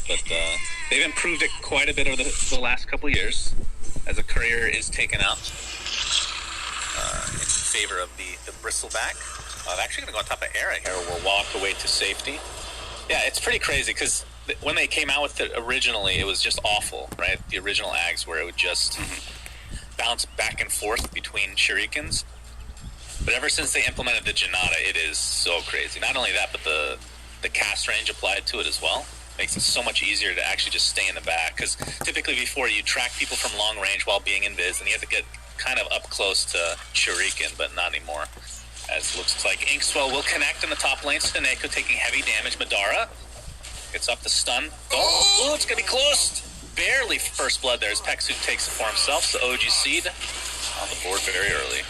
but they've improved it quite a bit over the last couple of years as a courier is taken out in favor of the bristleback. They're actually going to go on top of Era here. We'll walk away to safety. Yeah, it's pretty crazy because when they came out with it originally, it was just awful, right? The original Ags where it would just bounce back and forth between shurikens. But ever since they implemented the Janata, it is so crazy. Not only that, but the cast range applied to it as well makes it so much easier to actually just stay in the back. Because typically before, you track people from long range while being invis, and you have to get kind of up close to shuriken, but not anymore. As it looks like Inkswell will connect in the top lane. Staneko taking heavy damage. Madara gets up the stun. Oh, it's going to be close. Barely first blood there as Pexu takes it for himself. So OG.Seed on the board very early.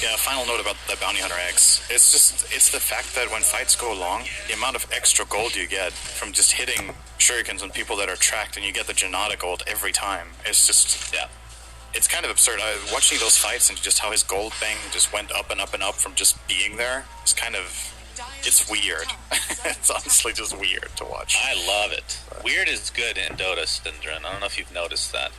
Yeah, final note about the Bounty Hunter X. It's the fact that when fights go long, the amount of extra gold you get from just hitting shurikens on people that are tracked, and you get the Janata gold every time. It's just, yeah, it's kind of absurd. Watching those fights and just how his gold thing just went up and up and up from just being there, it's kind of, it's weird. It's honestly just weird to watch. I love it. Weird is good in Dota, Syndron. I don't know if you've noticed that.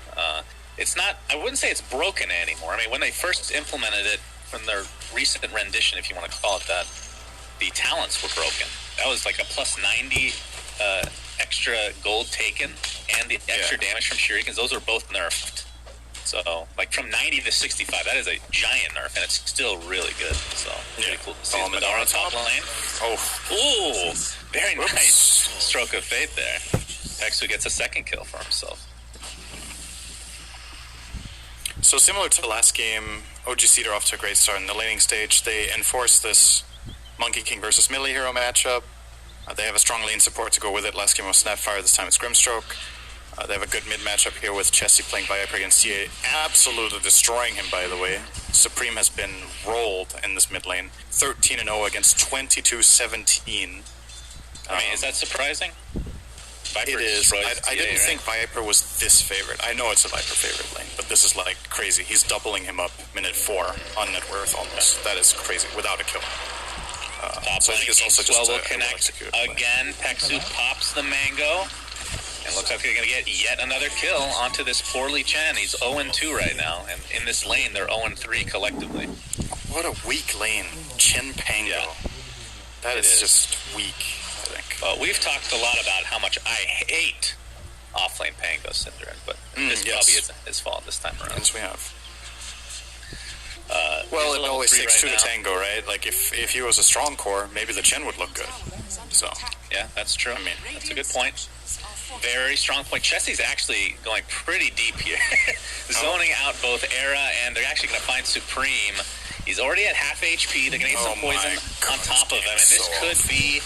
It's not, I wouldn't say it's broken anymore. I mean, when they first implemented it, from their recent rendition, if you want to call it that, the talents were broken. That was like a plus 90 extra gold taken and the extra damage from shurikens. Those are both nerfed. So, like from 90 to 65, that is a giant nerf, and it's still really good. So, pretty cool to see Madara on top lane. Ooh, very nice stroke of fate there. Pexu gets a second kill for himself. So similar to the last game, OG.Seed are off to a great start in the laning stage. They enforce this Monkey King versus Melee Hero matchup. They have a strong lane support to go with it. Last game was Snapfire, this time it's Grimstroke. They have a good mid matchup here with Chessie playing Viper against CA, absolutely destroying him, by the way. Supreme has been rolled in this mid lane. 13-0 against 22-17. I mean, is that surprising? Viper it is. I didn't think Viper was this favorite. I know it's a Viper favorite lane, but this is like crazy. He's doubling him up minute 4 on net worth almost. That is crazy, without a kill. So I think it's also just will connect again. Pexu pops the mango. And looks like they're going to get yet another kill onto this poorly Chen. He's 0-2 right now. And in this lane, they're 0-3 collectively. What a weak lane. Chen Pango. Yeah. That is just weak, I think. Well, we've talked a lot about how much I hate offlane Pango Syndron, but this probably isn't his fault this time around. Yes, we have. Well, it always takes two to tango, right? Like, if he was a strong core, maybe the Chen would look good. So, yeah, that's true. I mean, that's a good point. Very strong point. Chessie's actually going pretty deep here. Zoning out both Era, and they're actually going to find Supreme. He's already at half HP. They're going to get some poison on top of him. And this could be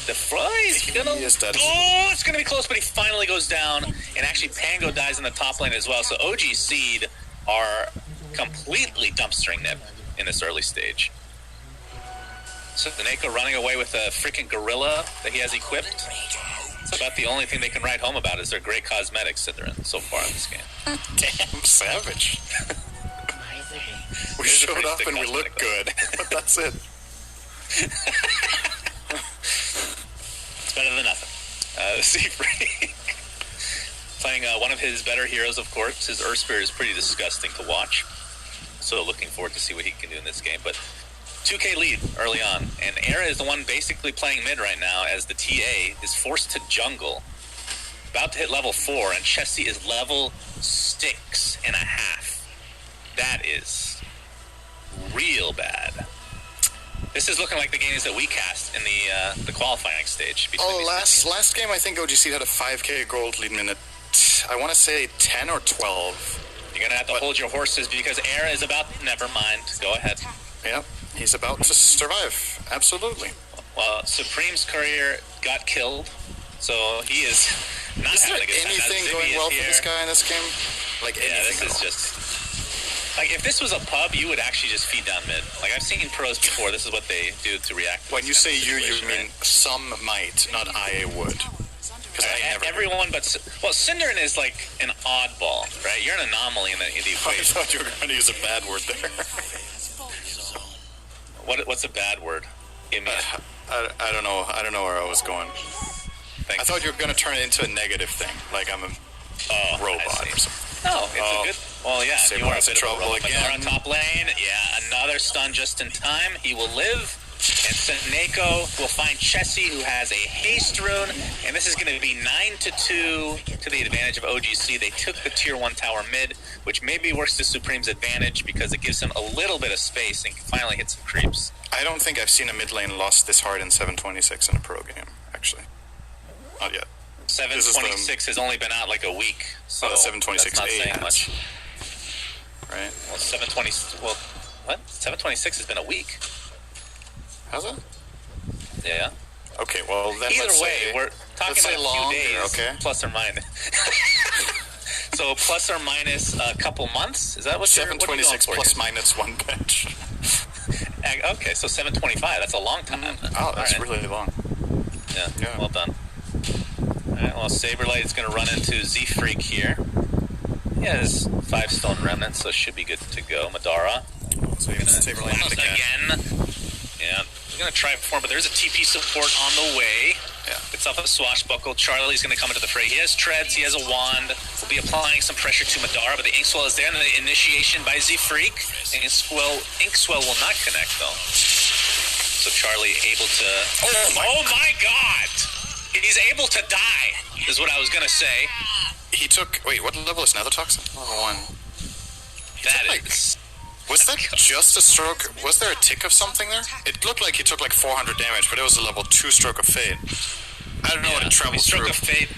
the fly. He's going to... it's going to be close, but he finally goes down. And actually, Pango dies in the top lane as well. So OG.Seed are completely dumpstering Nip in this early stage. So Staneko running away with a freaking gorilla that he has equipped. It's about the only thing they can write home about is their great cosmetics that they're in so far in this game. Damn savage. We showed up and we looked good, but that's it. It's better than nothing. Seafreak playing one of his better heroes, of course. His Earthspear is pretty disgusting to watch. So looking forward to see what he can do in this game. But 2K lead early on, and Era is the one basically playing mid right now as the TA is forced to jungle. About to hit level 4, and Chessie is level 6.5. That is real bad. This is looking like the games that we cast in the qualifying stage. Last game I think OG.Seed had a 5k gold lead minute. I want to say 10 or 12. You're going to have to hold your horses because Era is about... Never mind. Go ahead. Yep. He's about to survive. Absolutely. Well, Supreme's courier got killed, so he is not having a good time. Is there anything going well for this guy in this game? Like, this is just... Like, if this was a pub, you would actually just feed down mid. Like, I've seen pros before. This is what they do to react to when you say you mean some might, not I would. Because everyone but... Well, Syndron is like an oddball, right? You're an anomaly in the equation. I thought you were going to use a bad word there. What's a bad word? I don't know. I don't know where I was going. I I thought you were gonna turn it into a negative thing, like I'm a robot or something. No, it's a good... Well, yeah, you are a bit trouble of a again. on top lane. Yeah, another stun just in time. He will live. And Seneko will find Chessie, who has a haste rune. And this is going to be 9-2 to the advantage of OG.Seed. They took the tier 1 tower mid, which maybe works to Supreme's advantage because it gives him a little bit of space and can finally hit some creeps. I don't think I've seen a mid lane lost this hard in 726 in a pro game, actually. Not yet. 726 has only been out like a week, so the 726 that's not saying has. much. Right? Well, 720. Well, what? 726 has been a week. Has it? Yeah. Okay, well then Either let's way, say, we're talking about a few longer, days, okay? plus or minus. So plus or minus a couple months. Is that what 726 what are you plus going for minus one bench. here? Okay, so 725. That's a long time. Oh, that's All right. really long. Yeah. Well done. All right. Well, Saberlight is going to run into Z-Freak here. He has 5 stone remnants, so should be good to go. Madara. So you're gonna Saberlight again. Yeah. He's going to try before, but there's a TP support on the way. Yeah. It's off of Swashbuckle. Charlie's going to come into the fray. He has treads. He has a wand. We'll be applying some pressure to Madara, but the Inkswell is there. And the initiation by Z-Freak. Inkswell will not connect, though. So Charlie able to... Oh my God! He's able to die, is what I was going to say. He took... Wait, what level is Nether Toxin? Level 1. That is... Was that just a stroke? Was there a tick of something there? It looked like he took like 400 damage, but it was a level 2 stroke of fate. I don't know what it traveled stroke through. of fate.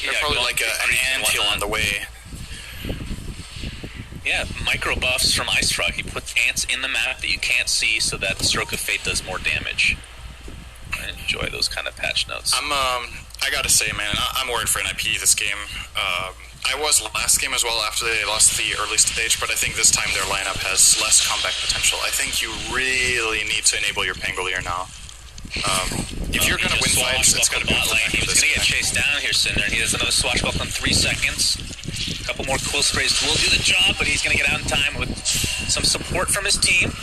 There's probably like an anthill on the way. Yeah, micro buffs from Ice Frog. He puts ants in the map that you can't see so that the stroke of fate does more damage. I enjoy those kind of patch notes. I gotta say, man, I'm worried for NIP this game. I was last game as well after they lost the early stage, but I think this time their lineup has less comeback potential. I think you really need to enable your Pangolier now. If you're gonna win fights, it's gonna be bot lane. He was gonna get chased down here, Cinder. He has another swashbuckle in 3 seconds. A couple more quill sprays will do the job, but he's gonna get out in time with some support from his team,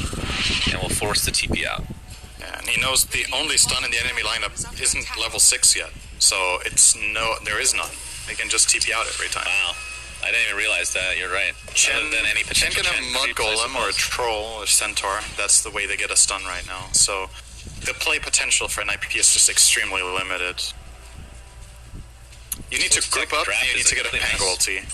and will force the TP out. Yeah, and he knows the only stun in the enemy lineup isn't level 6 yet, so there is none. They can just TP out every time. Wow. I didn't even realize that. You're right. Chen can have Mud creeps, Golem or a Troll or Centaur. That's the way they get a stun right now. So the play potential for NIP is just extremely limited. You need to group up and you need to get a Pango ulti.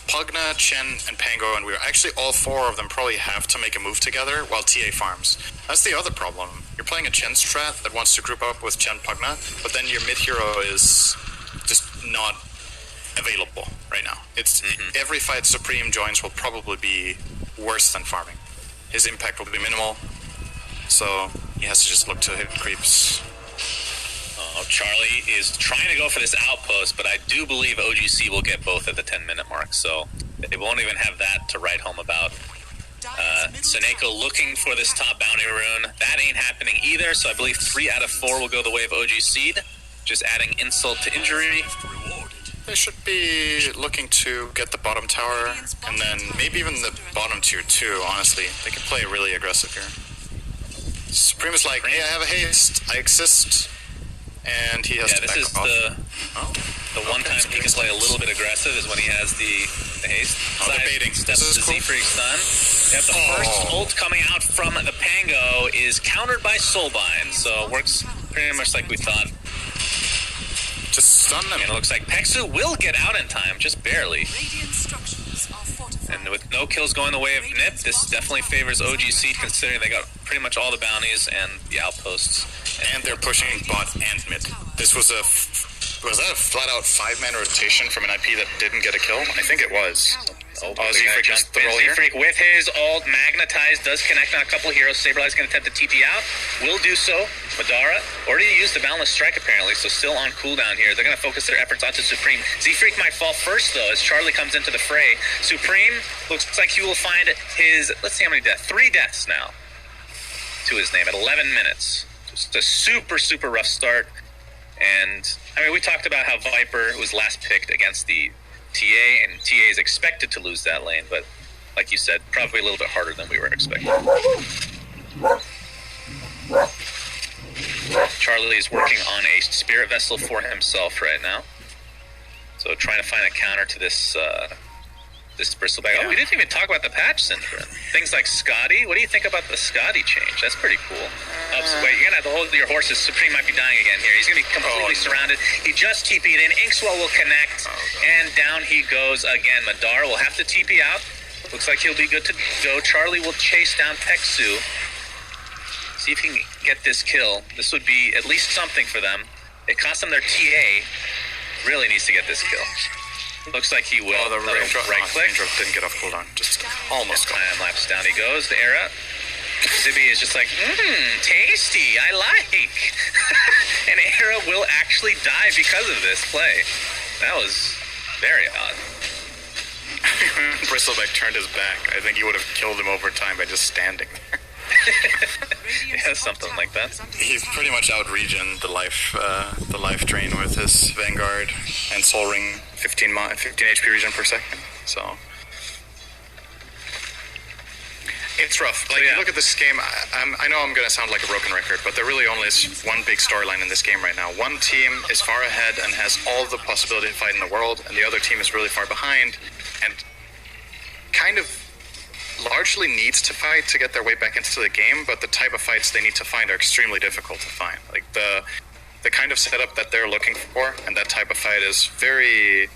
Pugna, Chen, and Pango, and actually all 4 of them probably have to make a move together while TA farms. That's the other problem. You're playing a Chen strat that wants to group up with Chen Pugna, but then your mid hero is just not available right now. It's every fight Supreme joins will probably be worse than farming. His impact will be minimal, so he has to just look to hit creeps. Charlie is trying to go for this outpost, but I do believe OG.Seed will get both at the 10-minute mark, so they won't even have that to write home about. Seneko looking for this top bounty rune. That ain't happening either, so I believe 3 out of 4 will go the way of OG.Seed. Just adding insult to injury. They should be looking to get the bottom tower, and then maybe even the bottom tier 2, honestly. They can play really aggressive here. Supreme is like, hey, I have a haste, I exist, and he has to back off. The one time he can play a little bit aggressive is when he has the haste. They're baiting. Steps This is to cool. Z-Freak stun. Yep, the first ult coming out from the Pango is countered by Soulbind, so it works pretty much like we thought. Just stun them. And it looks like Pexu will get out in time, just barely. And with no kills going the way of Nip, this definitely favors OG.Seed considering they got pretty much all the bounties and the outposts. And they're pushing bot and mid. This was that a flat-out 5-man rotation from an IP that didn't get a kill? I think it was. Z-Freak has the roll here. Z-Freak with his ult, Magnetize, does connect on a couple of heroes. Saberlight's going to attempt to TP out. Will do so. Madara already used the Boundless Strike apparently, so still on cooldown here. They're going to focus their efforts onto Supreme. Z-Freak might fall first though, as Charlie comes into the fray. Supreme looks like he will find his, let's see how many deaths. 3 deaths now to his name at 11 minutes. Just a super, super rough start. And, I mean, we talked about how Viper was last picked against the TA, and TA is expected to lose that lane, but like you said, probably a little bit harder than we were expecting. Charlie is working on a spirit vessel for himself right now. So trying to find a counter to this this bristleback. Oh, we didn't even talk about the patch syndrome. Things like Scotty. What do you think about the Scotty change? That's pretty cool. So wait, you're gonna have to hold your horses. Supreme might be dying again here. He's gonna be completely surrounded. He just TP'd in. Inkswell will connect, and down he goes again. Madara will have to TP out. Looks like he'll be good to go. Charlie will chase down Peksu. See if he can get this kill. This would be at least something for them. It cost them their TA. Really needs to get this kill. Looks like he will. Oh, the right click. Raindrop didn't get off cooldown. Just almost gone. Time lapse down he goes. The era. Zibby is just like, tasty. I like. And Era will actually die because of this play. That was very odd. Bristleback turned his back. I think he would have killed him over time by just standing there. Yeah, something like that. He's pretty much out-regioned the life drain with his Vanguard and Soul Ring 15 HP regen per second. So it's rough. Like, you look at this game, I know I'm going to sound like a broken record, but there really only is one big storyline in this game right now. One team is far ahead and has all the possibility to fight in the world, and the other team is really far behind and kind of largely needs to fight to get their way back into the game, but the type of fights they need to find are extremely difficult to find. Like, the kind of setup that they're looking for and that type of fight is very...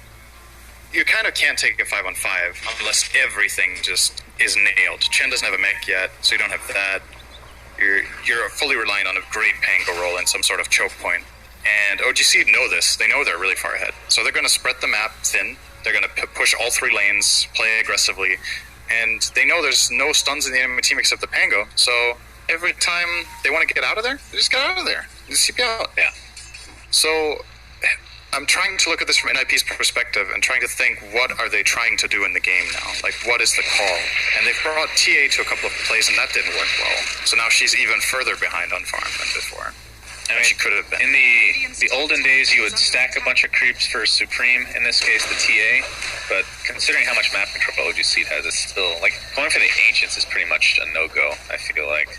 You kind of can't take a 5-on-5 unless everything just is nailed. Chen doesn't have a mech yet, so you don't have that. You're fully relying on a great Pango roll and some sort of choke point. And OG.Seed know this. They know they're really far ahead. So they're going to spread the map thin. They're going to push all three lanes, play aggressively. And they know there's no stuns in the enemy team except the Pango. So every time they want to get out of there, they just get out of there. Just CP out. Yeah. So I'm trying to look at this from NIP's perspective and trying to think, what are they trying to do in the game now? Like, what is the call? And they've brought TA to a couple of plays, and that didn't work well. So now she's even further behind on farm than before. I mean, she could have been. In the olden days, you would stack a bunch of creeps for Supreme, in this case the TA, but considering how much map control OG.Seed has, it's still, like, going for the Ancients is pretty much a no-go, I feel like.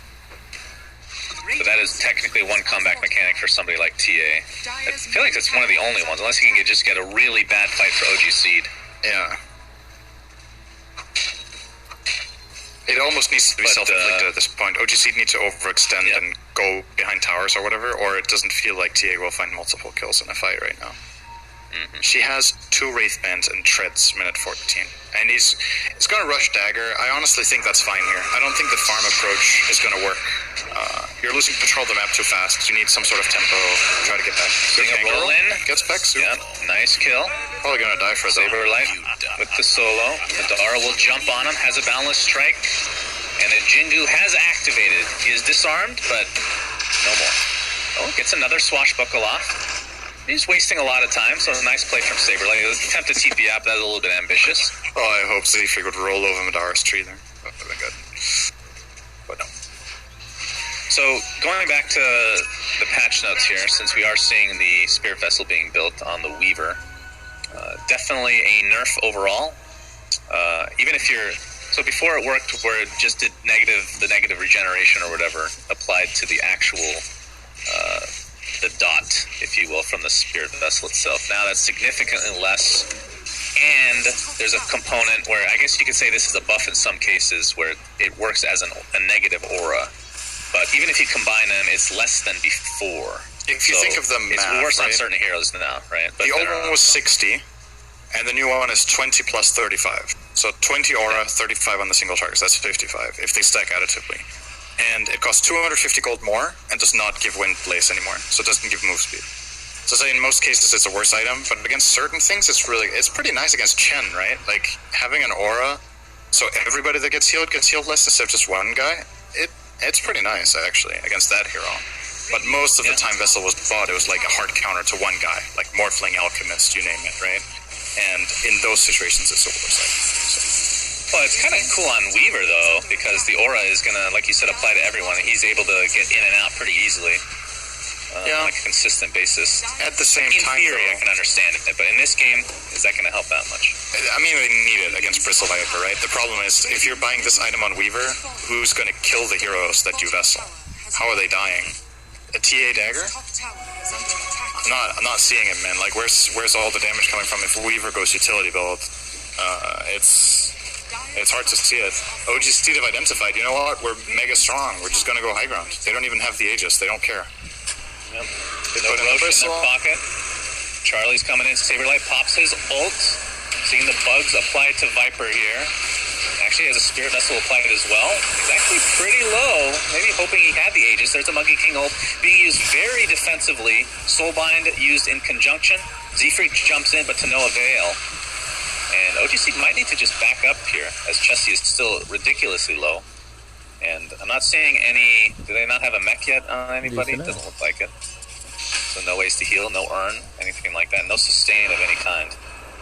But that is technically one comeback mechanic for somebody like TA. I feel like it's one of the only ones, unless he can just get a really bad fight for OG.Seed. Yeah. It almost needs to be self-inflicted at this point. OG.Seed needs to overextend and go behind towers or whatever, or it doesn't feel like TA will find multiple kills in a fight right now. She has 2 Wraith Bands and Treads minute 14. And he's going to rush Dagger. I honestly think that's fine here. I don't think the farm approach is going to work. You're losing control of the map too fast. You need some sort of tempo to try to get back. Getting a roll in. Gets back soon. Yep, nice kill. Probably going to die for Saber Light with the solo. Madara will jump on him, has a boundless strike. And the Jingu has activated. He is disarmed, but no more. Oh, gets another swashbuckle off. He's wasting a lot of time, so a nice play from Saber. Like, attempt to TP up, that was a little bit ambitious. Oh, I hope Zephyr would roll over Madara's tree there. That would have been good. But no. So, going back to the patch notes here, since we are seeing the Spirit Vessel being built on the Weaver, definitely a nerf overall. Even if you're... So before it worked where it just did the negative regeneration or whatever applied to the actual... the dot, if you will, from the Spirit Vessel itself. Now that's significantly less, and there's a component where I guess you could say this is a buff in some cases where it works as a negative aura, but even if you combine them, it's less than before. If you think of the math, it's worse right? on certain heroes now, right? But the old one was 60, and the new one is 20 plus 35. So 20 aura, 35 on the single targets, that's 55, if they stack additively. And it costs 250 gold more and does not give wind blaze anymore, so it doesn't give move speed. So say in most cases it's a worse item, but against certain things it's pretty nice against Chen, right? Like having an aura, so everybody that gets healed less instead of just one guy. It's pretty nice actually against that hero. But most of the time Vessel was bought, it was like a hard counter to one guy, like Morphling, Alchemist, you name it, right? And in those situations it's a worse item. So. Well, it's kind of cool on Weaver, though, because the aura is going to, like you said, apply to everyone. He's able to get in and out pretty easily on a consistent basis. At the same time, in theory, I can understand it, but in this game, is that going to help that much? I mean, they need it against Bristle Viper, right? The problem is, if you're buying this item on Weaver, who's going to kill the heroes that you Vessel? How are they dying? a TA dagger? I'm not seeing it, man. Like, where's all the damage coming from if Weaver goes utility build? It's hard to see it. OG.Seed have identified, you know what? We're mega strong. We're just gonna go high ground. They don't even have the Aegis. They don't care. Yep. No Roche in their pocket. Charlie's coming in. Saberlight pops his ult. Seeing the bugs applied to Viper here. Actually has a Spirit Vessel applied as well. He's actually pretty low. Maybe hoping he had the Aegis. There's a Monkey King ult being used very defensively. Soulbind used in conjunction. Z-Freak jumps in, but to no avail. And OG.Seed might need to just back up here, as Chessie is still ridiculously low. And I'm not seeing any... Do they not have a mech yet on anybody? Doesn't look like it. So no ways to heal, no urn, anything like that. No sustain of any kind.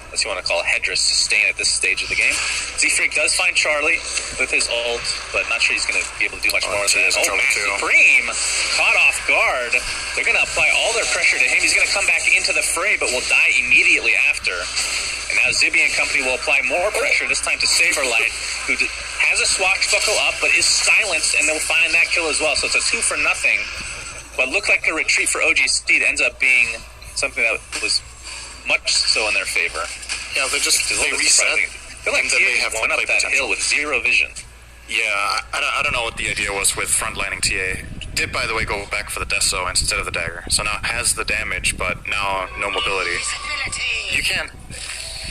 Unless you want to call it Hedris sustain at this stage of the game. Z-Freak does find Charlie with his ult, but not sure he's going to be able to do much more than that. Oh, Matt Supreme caught off guard. They're going to apply all their pressure to him. He's going to come back into the fray, but will die immediately after. And now Zibby and company will apply more pressure, this time to Saberlight, who has a swashbuckle up, but is silenced, and they'll find that kill as well. So it's a 2 for nothing. What looked like a retreat for OG.Seed ends up being something that was much so in their favor. Yeah, they reset. I feel like they have went up that hill with zero vision. Yeah, I don't know what the idea was with frontlining TA. Did, by the way, go back for the Deso instead of the dagger. So now it has the damage, but now no mobility. You can't...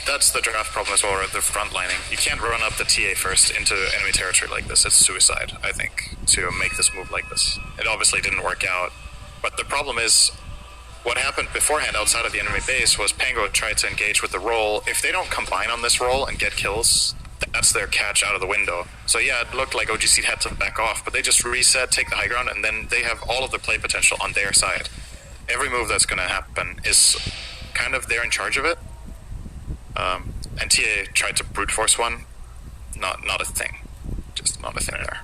That's the draft problem as well, right? The frontlining. You can't run up the TA first into enemy territory like this. It's suicide, I think, to make this move like this. It obviously didn't work out. But the problem is, what happened beforehand outside of the enemy base was Pango tried to engage with the roll. If they don't combine on this roll and get kills, that's their catch out of the window. So yeah, it looked like OG.Seed had to back off, but they just reset, take the high ground, and then they have all of the play potential on their side. Every move that's going to happen is kind of they're in charge of it. And TA tried to brute force one. Not a thing. Just not a thing there.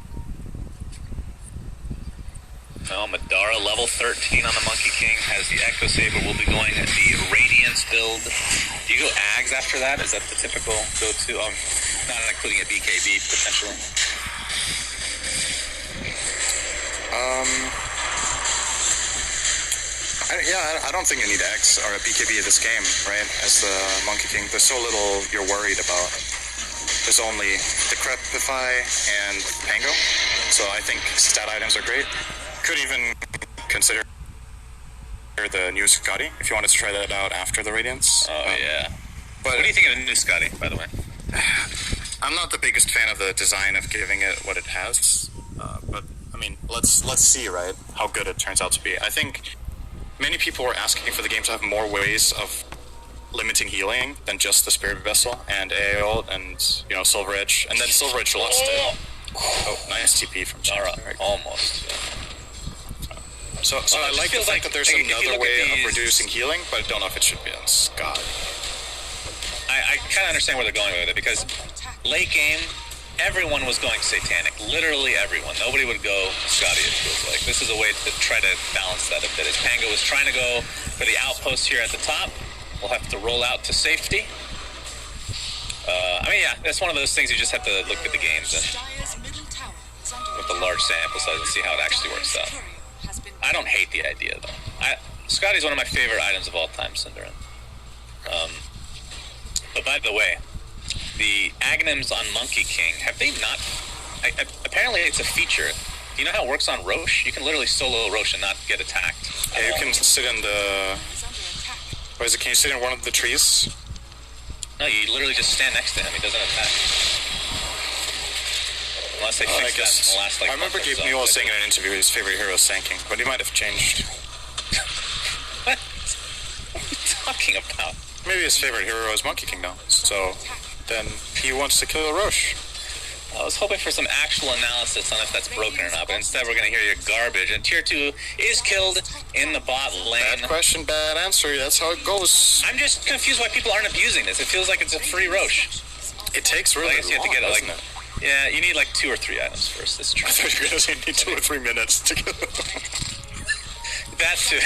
No, Madara level 13 on the Monkey King has the Echo Saber. Will be going the Radiance build. Do you go Ags after that? Is that the typical go-to? Not including a BKB potentially. I don't think you need X or a BKB in this game, right? As the Monkey King, there's so little you're worried about. There's only Decrepify and Pango, so I think stat items are great. Could even consider the new Scotty if you wanted to try that out after the Radiance. Oh yeah. But what do you think of the new Scotty, by the way? I'm not the biggest fan of the design of giving it what it has, but I mean, let's see, right, how good it turns out to be. I think many people were asking for the game to have more ways of limiting healing than just the Spirit Vessel and AOL and, Silver Edge. And then Silver Edge lost it. Oh, nice TP from Chara. Almost. So I like the fact that there's another way of reducing healing, but I don't know if it should be on Scott. I kind of understand where they're going with it, because late game, everyone was going Satanic. Literally everyone. Nobody would go Scotty, it feels like. This is a way to try to balance that a bit. As Pango was trying to go for the outpost here at the top, we'll have to roll out to safety. That's one of those things you just have to look at the games and with the large sample size and see how it actually works out. I don't hate the idea, though. Scotty's one of my favorite items of all time, Cinderin. But by the way, the Aghanims on Monkey King, have they not... apparently it's a feature. Do you know how it works on Roche? You can literally solo Roche and not get attacked. Yeah, you can sit in the... What is it? Can you sit in one of the trees? No, you literally just stand next to him. He doesn't attack. Unless they fix that in the last, I remember Gabe Mule saying in an interview his favorite hero is Sanking, but he might have changed. What? What are you talking about? Maybe his favorite hero is Monkey King now. So then he wants to kill Roche. I was hoping for some actual analysis on if that's broken or not, but instead we're going to hear your garbage. And Tier 2 is killed in the bot lane. Bad question, bad answer. That's how it goes. I'm just confused why people aren't abusing this. It feels like it's a free Roche. It takes really long, you have to get it, doesn't it? Yeah, you need 2 or 3 items first. This is true. I thought you were going to say you need 2 or 3 minutes to kill it. That too.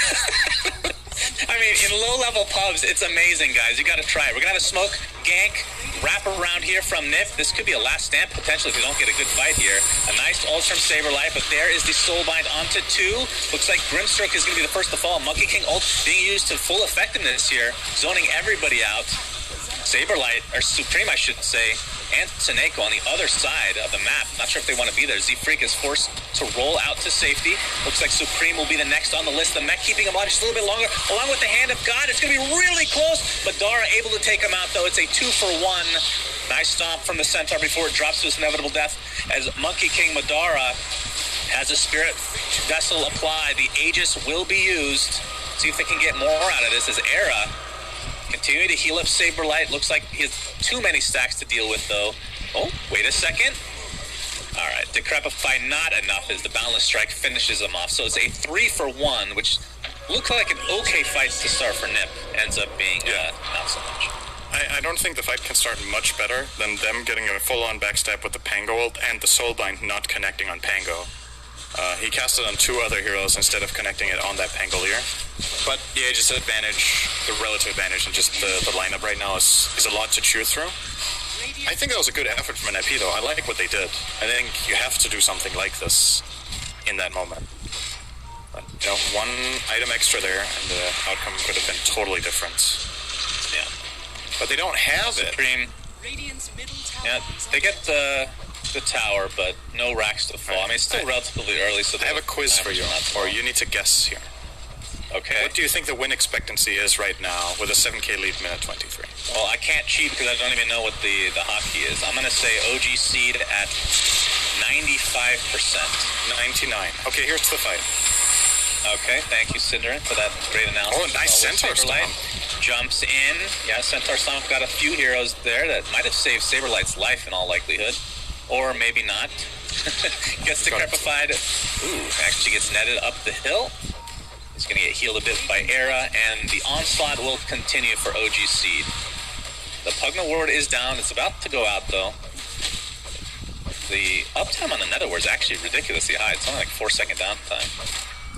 I mean, in low-level pubs, it's amazing, guys. You got to try it. We're going to have a smoke, gank, wrap around here from Nip. This could be a last stand, potentially, if we don't get a good fight here. A nice ult from Saberlight, but there is the Soulbind onto 2. Looks like Grimstroke is going to be the first to fall. Monkey King ult being used to full effectiveness here, zoning everybody out. Saberlight, or Supreme, I should say, and Tsuneko on the other side of the map. Not sure if they want to be there. Z-Freak is forced to roll out to safety. Looks like Supreme will be the next on the list. The mech keeping him alive just a little bit longer, along with the Hand of God. It's going to be really close, but Dara able to take him out, though. It's a 2-for-1. Nice stomp from the Centaur before it drops to his inevitable death, as Monkey King Madara has a Spirit Vessel apply. The Aegis will be used. See if they can get more out of this as Era continue to heal up Saberlight. Looks like he has too many stacks to deal with, though. Oh, wait a second. All right, Decrepify not enough as the Boundless Strike finishes him off. So it's a 3-for-1, which looked like an okay fight to start for Nip. Ends up being not so much. I don't think the fight can start much better than them getting a full-on backstab with the Pango ult and the Soulbind not connecting on Pango. He cast it on 2 other heroes instead of connecting it on that Pangolier. But the Aegis advantage, the relative advantage, and just the lineup right now is a lot to chew through. I think that was a good effort from an IP, though. I like what they did. I think you have to do something like this in that moment. But, you know, 1 item extra there, and the outcome could have been totally different. Yeah. But they don't have Supreme. Yeah, they get the tower, but no racks to fall. I mean, it's still relatively early, so I have a quiz for you, or you need to guess here. Okay. What do you think the win expectancy is right now with a 7k lead minute 23? Well, I can't cheat because I don't even know what the hotkey is. I'm going to say OG.Seed at 95%. 99. Okay, here's the fight. Okay, thank you, Synderen, for that great announcement. Oh, nice Centaur Stomp. Jumps in. Yeah, Centaur Stomp got a few heroes there that might have saved Saberlight's life in all likelihood. Or maybe not. Gets decrepified. Ooh, actually gets netted up the hill. He's going to get healed a bit by Era, and the onslaught will continue for OG.Seed. The Pugna Ward is down. It's about to go out, though. The uptime on the Nether Ward is actually ridiculously high. It's only like 4-second downtime.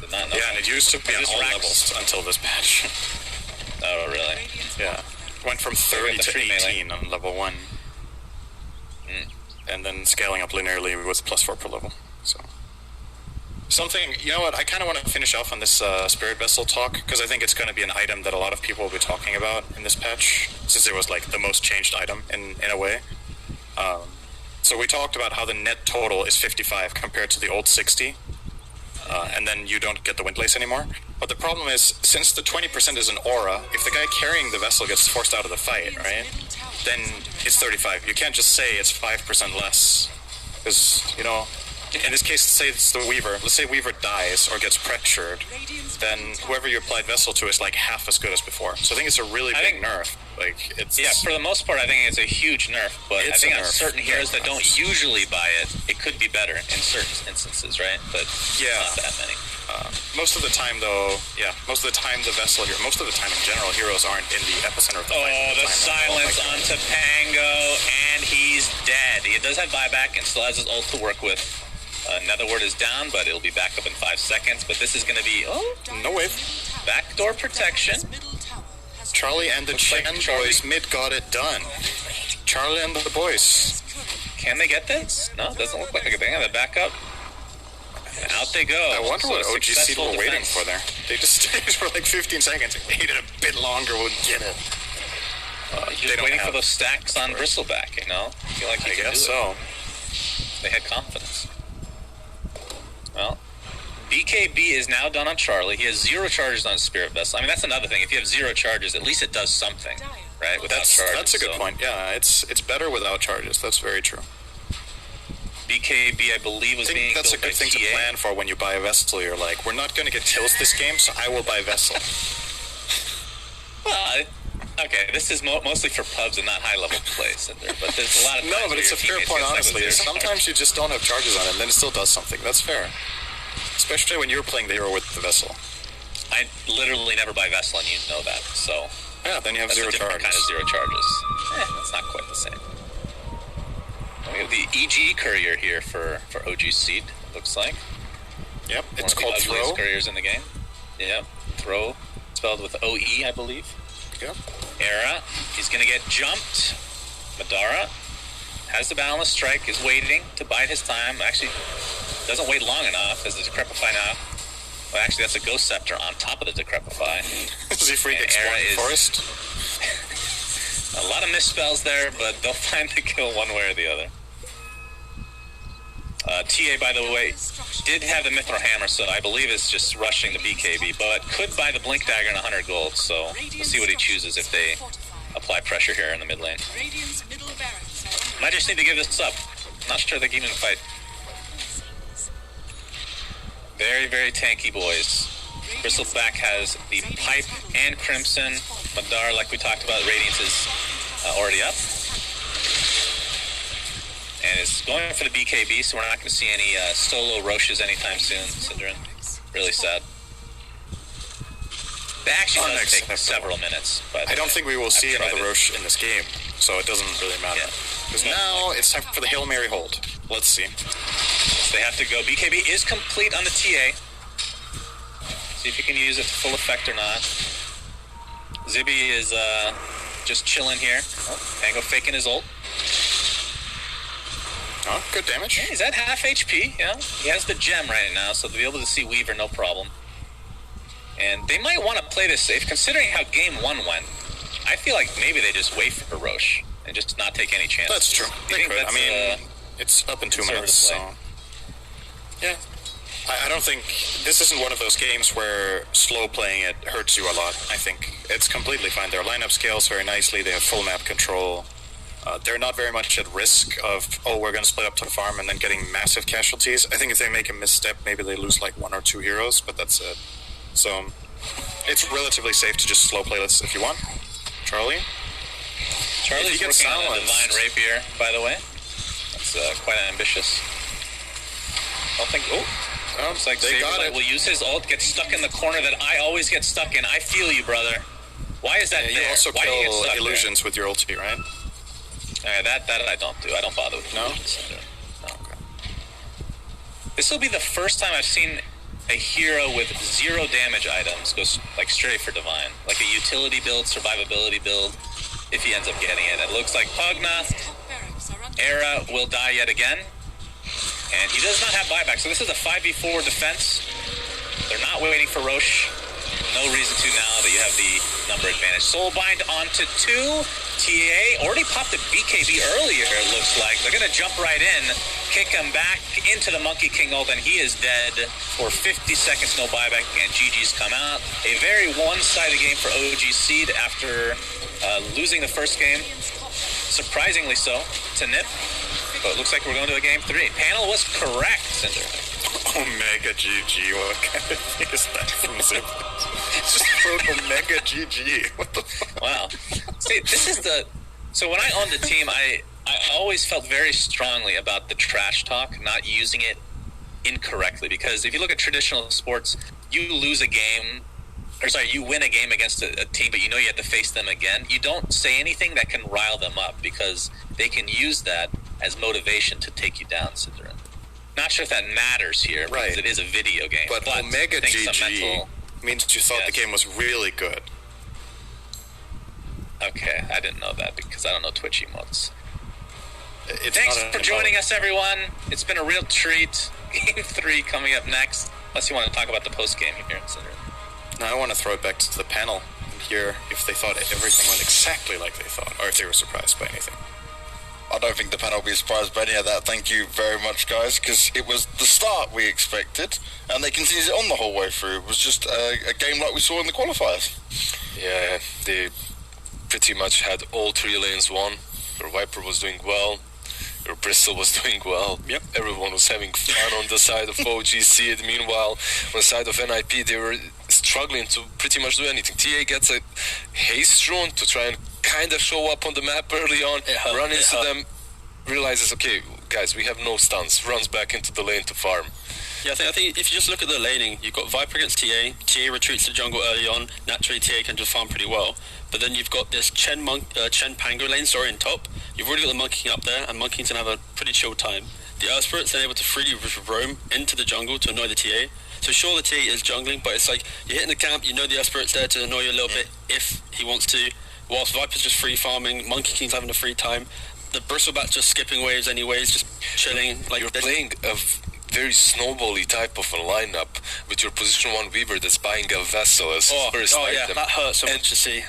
Did not know. Yeah, and it used to be on all levels until this patch. Oh, really? Yeah. Went from 30 to 18 on level 1. And then scaling up linearly with +4 per level. So something, you know what, I kind of want to finish off on this Spirit Vessel talk, because I think it's going to be an item that a lot of people will be talking about in this patch, since it was like the most changed item in a way. So we talked about how the net total is 55 compared to the old 60, and then you don't get the Windlace anymore. But the problem is, since the 20% is an aura, if the guy carrying the vessel gets forced out of the fight, right, then it's 35. You can't just say it's 5% less. Because, you know, in this case, say it's the Weaver. Let's say Weaver dies or gets pressured, then whoever you applied Vessel to is like half as good as before. So I think it's a really big nerf. Like, it's... Yeah, for the most part, I think it's a huge nerf, but I think on certain heroes that don't usually buy it, it could be better in certain instances, right? But not that many. Most of the time, though, most of the time the Vessel here, most of the time in general, heroes aren't in the epicenter of the fight. Oh, the silence onto Pango, and he's dead. He does have buyback and still has his ult to work with. Netherward is down, but it'll be back up in 5 seconds. But this is going to be, no wave. Backdoor protection. Charlie and the Chen boys mid got it done. Charlie and the boys. Can they get this? No, it doesn't look like they're going to back up. And out they go. I wonder what OG.Seed were waiting for there. They just stayed for like 15 seconds. Waited a bit longer, would get it. Just waiting for those stacks on Bristleback, you know? I feel like I guess so. They had confidence. Well, BKB is now done on Charlie. He has 0 charges on Spirit Vessel. I mean, that's another thing. If you have 0 charges, at least it does something, right? Without charges. That's a good point. Yeah, it's better without charges. That's very true. BKB, I believe, was being that's a good thing to plan for when you buy a Vessel. You're like, we're not going to get kills this game, so I will buy Vessel. Well, okay, this is mostly for pubs and not high-level plays, but there's a lot of... No, but it's a fair point, honestly. Sometimes you just don't have charges on it, and then it still does something. That's fair. Especially when you're playing the hero with the Vessel. I literally never buy Vessel, and you know that, so... Yeah, then you have 0 charges. Kind of 0 charges. That's not quite the same. We have the EG courier here for OG.Seed, looks like. Yep, it's called Throw. Couriers in the game. Yep, Throw. spelled with OE, I believe. Yeah. Era, he's going to get jumped. Madara has the balance strike, is waiting to bide his time. Actually, doesn't wait long enough as the Decrepify now. Well, actually, that's a Ghost Scepter on top of the Decrepify. Is he free to explore the forest? A lot of misspells there, but they'll find the kill one way or the other. TA, by the way, did have the Mithril Hammer, so I believe it's just rushing the BKB, but could buy the Blink Dagger and 100 gold, so we'll see what he chooses if they apply pressure here in the mid lane. Might just need to give this up. Not sure they can even fight. Very, very tanky boys. Bristleback has the Pipe and Crimson. Madara, like we talked about, Radiance is already up. And is going for the BKB, so we're not going to see any solo Roches anytime soon, Synderen. Really sad. They actually does take several minutes. But I don't think we will see another Roche in this game, so it doesn't really matter. Because now it's time for the Hail Mary hold. Let's see. So they have to go. BKB is complete on the TA. See if he can use it to full effect or not. Zibby is just chilling here. Oh, Pango faking his ult. Oh, good damage. Yeah, he's at half HP, yeah. He has the gem right now, so they'll be able to see Weaver, no problem. And they might want to play this safe, considering how game 1 went. I feel like maybe they just wait for Roche and just not take any chances. That's true. They could. I mean, it's up in 2 minutes, so... Yeah. I don't think... This isn't one of those games where slow playing it hurts you a lot. I think it's completely fine. Their lineup scales very nicely. They have full map control. They're not very much at risk of, we're going to split up to the farm and then getting massive casualties. I think if they make a misstep, maybe they lose like 1 or 2 heroes, but that's it. So, it's relatively safe to just slow play this if you want. Charlie's working on a Divine Rapier, by the way. That's quite ambitious. I don't think... looks like Saberlight will use his ult, get stuck in the corner that I always get stuck in. I feel you, brother. Why is that there? You also Why kill illusions with your ulti, right? That I don't do. I don't bother with illusions. No. Okay. This will be the first time I've seen a hero with 0 damage items go like straight for Divine. Like a utility build, survivability build, if he ends up getting it. It looks like Pugna, Era will die yet again. And he does not have buyback, so this is a 5v4 defense. They're not waiting for Roche. No reason to now that you have the number advantage. Soulbind onto 2. TA already popped the BKB earlier, it looks like. They're going to jump right in, kick him back into the Monkey King ult, and he is dead for 50 seconds, no buyback, and GG's come out. A very one-sided game for OG.Seed after losing the first game. Surprisingly so, to Nip. But it looks like we're going to a game 3. Panel was correct, Cinder. Omega GG, what kind of thing is that from Zip? Just wrote Omega GG. What the fuck? Wow. See, this is the... So when I owned the team, I always felt very strongly about the trash talk, not using it incorrectly. Because if you look at traditional sports, you lose a game... you win a game against a team, but you know you have to face them again. You don't say anything that can rile them up, because they can use that as motivation to take you down, Synderen. Not sure if that matters here, because it is a video game. But Omega GG means you thought the game was really good. Okay, I didn't know that, because I don't know Twitch emotes. Thanks for joining us, everyone. It's been a real treat. Game 3 coming up next. Unless you want to talk about the post-game here, Synderen. Now I want to throw it back to the panel and hear if they thought everything went exactly like they thought, or if they were surprised by anything. I don't think the panel will be surprised by any of that. Thank you very much, guys, because it was the start we expected, and they continued it on the whole way through. It was just a game like we saw in the qualifiers. Yeah, they pretty much had all 3 lanes won. Your Viper was doing well. Your Bristol was doing well. Yep. Everyone was having fun on the side of OG.Seed. Meanwhile, on the side of NIP, they were struggling to pretty much do anything. TA gets a haste rune to try and kind of show up on the map early on, run into them, realizes, okay, guys, we have no stuns, runs back into the lane to farm. Yeah, I think if you just look at the laning, you've got Viper against TA retreats to jungle early on, naturally TA can just farm pretty well. But then you've got this Chen Pango lane, in top. You've already got the Monkey King up there, and Monkey King's going to have a pretty chill time. the Earth Spirits are able to freely roam into the jungle to annoy the TA. So sure, the TA is jungling, but it's like you're hitting the camp, you know the Earth Spirit's there to annoy you a little bit if he wants to, whilst Viper's just free farming, Monkey King's having a free time, the Bristlebat's just skipping waves anyways, just chilling. Like you're playing a very snowbally type of a lineup with your position 1 Weaver that's buying a vessel as first item. Yeah, that hurts so much to see.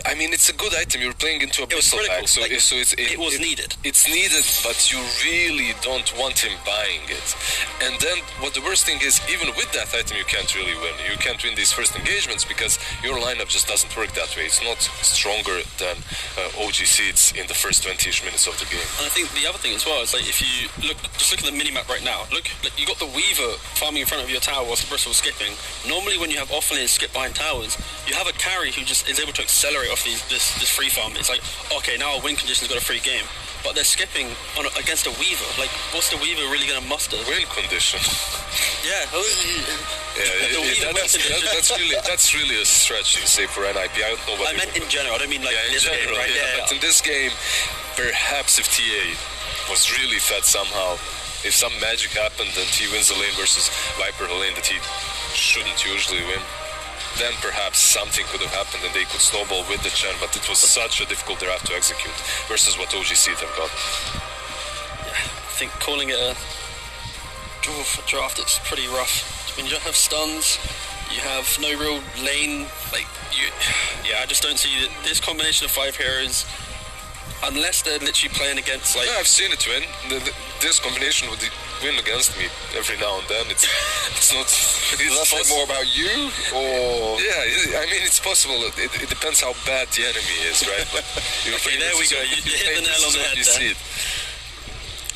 I mean, it's a good item. You're playing into a bristle pack, so it was needed. It's needed, but you really don't want him buying it. And then what the worst thing is, even with that item, you can't really win. You can't win these first engagements because your lineup just doesn't work that way. It's not stronger than OG.Seed's in the first 20-ish minutes of the game. And I think the other thing as well is, like, if you look at the minimap right now, look, you got the Weaver farming in front of your tower whilst the Bristle's skipping. Normally when you have offlanes skip behind towers, you have a carry who just is able to accelerate off this free farm. It's like, okay, now our win condition's got a free game. But they're skipping against a Weaver. Like, what's the Weaver really going to muster? Win condition. Yeah. That's really a stretch to say for NIP. I don't know what I meant in general. I don't mean like in this general. game, right? But in this game, perhaps if TA was really fed somehow, if some magic happened and he wins a lane versus Viper, a lane that he shouldn't usually win, then perhaps something could have happened and they could snowball with the Chen, but it was such a difficult draft to execute versus what OG.Seed have got. Yeah, I think calling it a draft, it's pretty rough. I mean, you don't have stuns, you have no real lane, I just don't see this combination of 5 heroes, unless they're literally playing against, like... Yeah, I've seen it win. This combination would win against me every now and then. It's not... Does that say more about you, or...? Yeah, I mean, it's possible. It depends how bad the enemy is, right? But okay, there we go. You hit the nail on the head there.